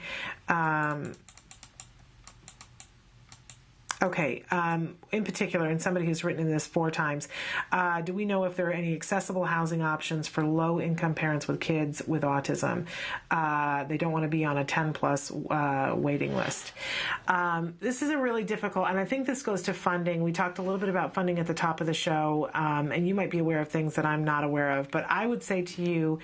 Okay, in particular, and somebody who's written in this 4 times, do we know if there are any accessible housing options for low-income parents with kids with autism? They don't want to be on a 10-plus waiting list. This is a really difficult, and I think this goes to funding. We talked a little bit about funding at the top of the show, and you might be aware of things that I'm not aware of, but I would say to you,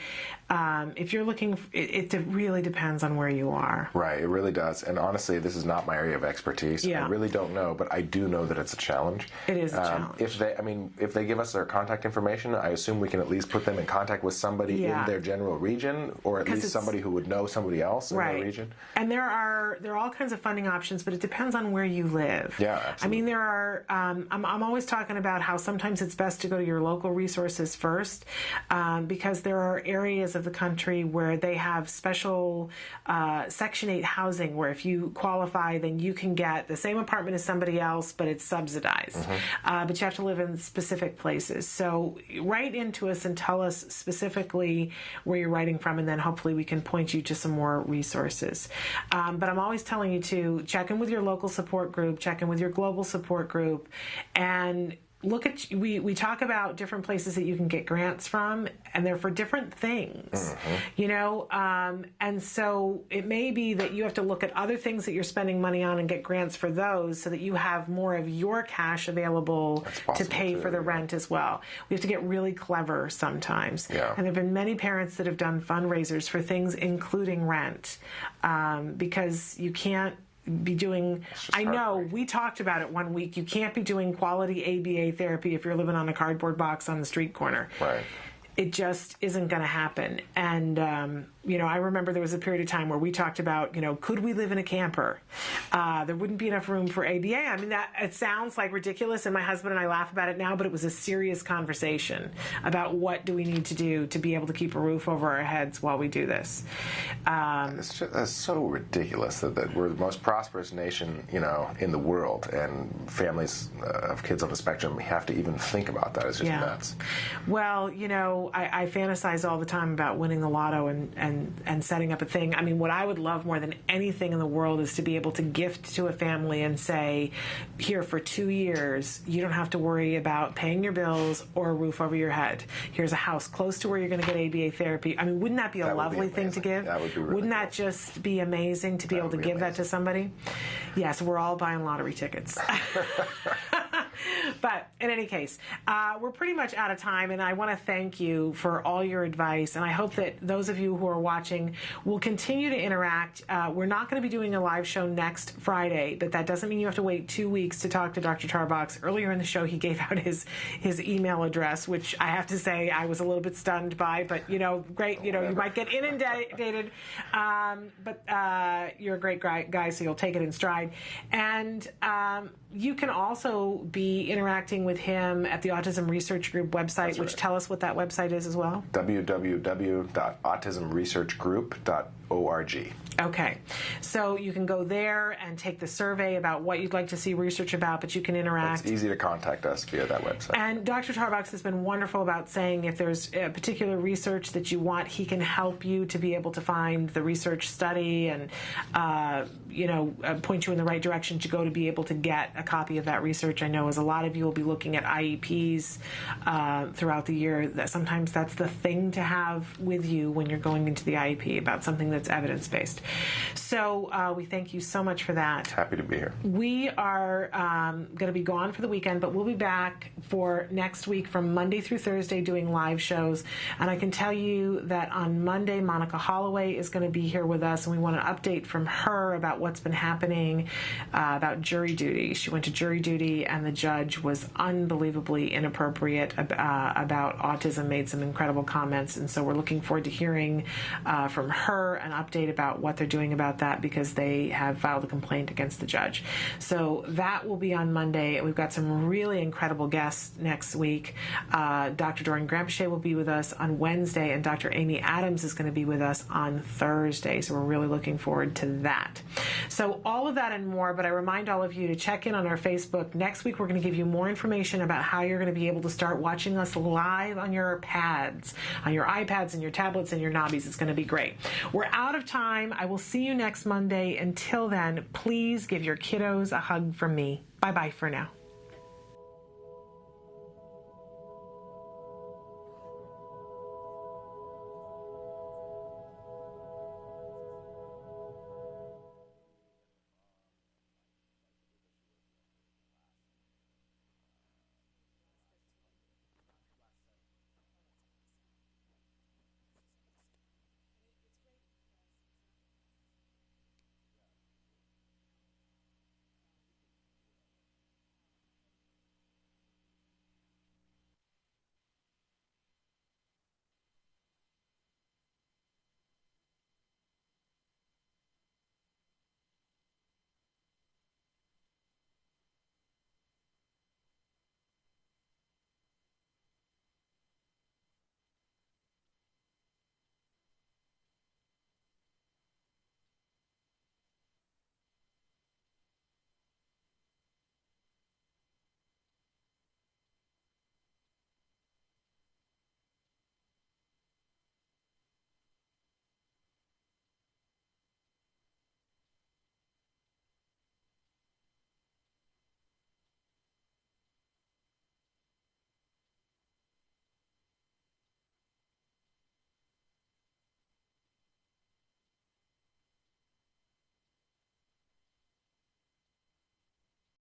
if you're looking, it really depends on where you are. Right, it really does. And honestly, this is not my area of expertise. I really don't know know, but I do know that it's a challenge. It is a challenge. If they give us their contact information, I assume we can at least put them in contact with somebody in their general region, or at least somebody who would know somebody else in their region. And there are all kinds of funding options, but it depends on where you live. Yeah, absolutely. I mean, there are. I'm always talking about how sometimes it's best to go to your local resources first, because there are areas of the country where they have special Section 8 housing, where if you qualify, then you can get the same apartment as somebody else, but it's subsidized. But you have to live in specific places. So write into us and tell us specifically where you're writing from, and then hopefully we can point you to some more resources. But I'm always telling you to check in with your local support group, check in with your global support group, and look at, we talk about different places that you can get grants from, and they're for different things, you know, and so it may be that you have to look at other things that you're spending money on and get grants for those, so that you have more of your cash available to pay for the rent as well. We have to get really clever sometimes. And there have been many parents that have done fundraisers for things including rent, because you can't be doing, I know we talked about it one week, you can't be doing quality ABA therapy if you're living on a cardboard box on the street corner. It just isn't going to happen. And, you know, I remember there was a period of time where we talked about, you know, could we live in a camper? There wouldn't be enough room for ABA. I mean, it sounds like ridiculous, and my husband and I laugh about it now, but it was a serious conversation about what do we need to do to be able to keep a roof over our heads while we do this. That's so ridiculous that we're the most prosperous nation, you know, in the world, and families of kids on the spectrum have to even think about that. It's just nuts. Well, you know, I fantasize all the time about winning the lotto and setting up a thing. I mean, what I would love more than anything in the world is to be able to gift to a family and say, here, for 2 years, you don't have to worry about paying your bills or a roof over your head. Here's a house close to where you're going to get ABA therapy. I mean, wouldn't that be a lovely thing to give? That would be really Wouldn't that just be amazing to be able to give that to somebody? Yes, we're all buying lottery tickets. But in any case, we're pretty much out of time, and I want to thank you for all your advice, and I hope that those of you who are watching will continue to interact. We're not going to be doing a live show next Friday, but that doesn't mean you have to wait 2 weeks to talk to Dr. Tarbox. Earlier in the show, he gave out his email address, which I have to say I was a little bit stunned by, but, you know, great, you know, you might get inundated, but you're a great guy, so you'll take it in stride. And you can also be interacting with him at the Autism Research Group website, which tell us what that website is as well. www.autismresearchgroup.org. Okay, so you can go there and take the survey about what you'd like to see research about, but you can interact. It's easy to contact us via that website. And Dr. Tarbox has been wonderful about saying if there's a particular research that you want, he can help you to be able to find the research study and, you know, point you in the right direction to go to be able to get a copy of that research. I know as a lot of you will be looking at IEPs throughout the year, that sometimes that's the thing to have with you when you're going into the IEP, about something that's evidence-based. So we thank you so much for that. Happy to be here. We are going to be gone for the weekend, but we'll be back for next week from Monday through Thursday doing live shows. And I can tell you that on Monday, Monica Holloway is going to be here with us, and we want an update from her about what's been happening about jury duty. She went to jury duty, and the judge was unbelievably inappropriate about autism, made some incredible comments, and so we're looking forward to hearing from her an update about what they're doing about that, because they have filed a complaint against the judge. So that will be on Monday. We've got some really incredible guests next week. Dr. Doreen Gramsche will be with us on Wednesday, and Dr. Amy Adams is going to be with us on Thursday. So we're really looking forward to that. So all of that and more, but I remind all of you to check in on our Facebook. Next week, we're going to give you more information about how you're going to be able to start watching us live on your pads, on your iPads and your tablets and your knobbies. It's going to be great. We're out of time. I will see you next Monday. Until then, please give your kiddos a hug from me. Bye-bye for now.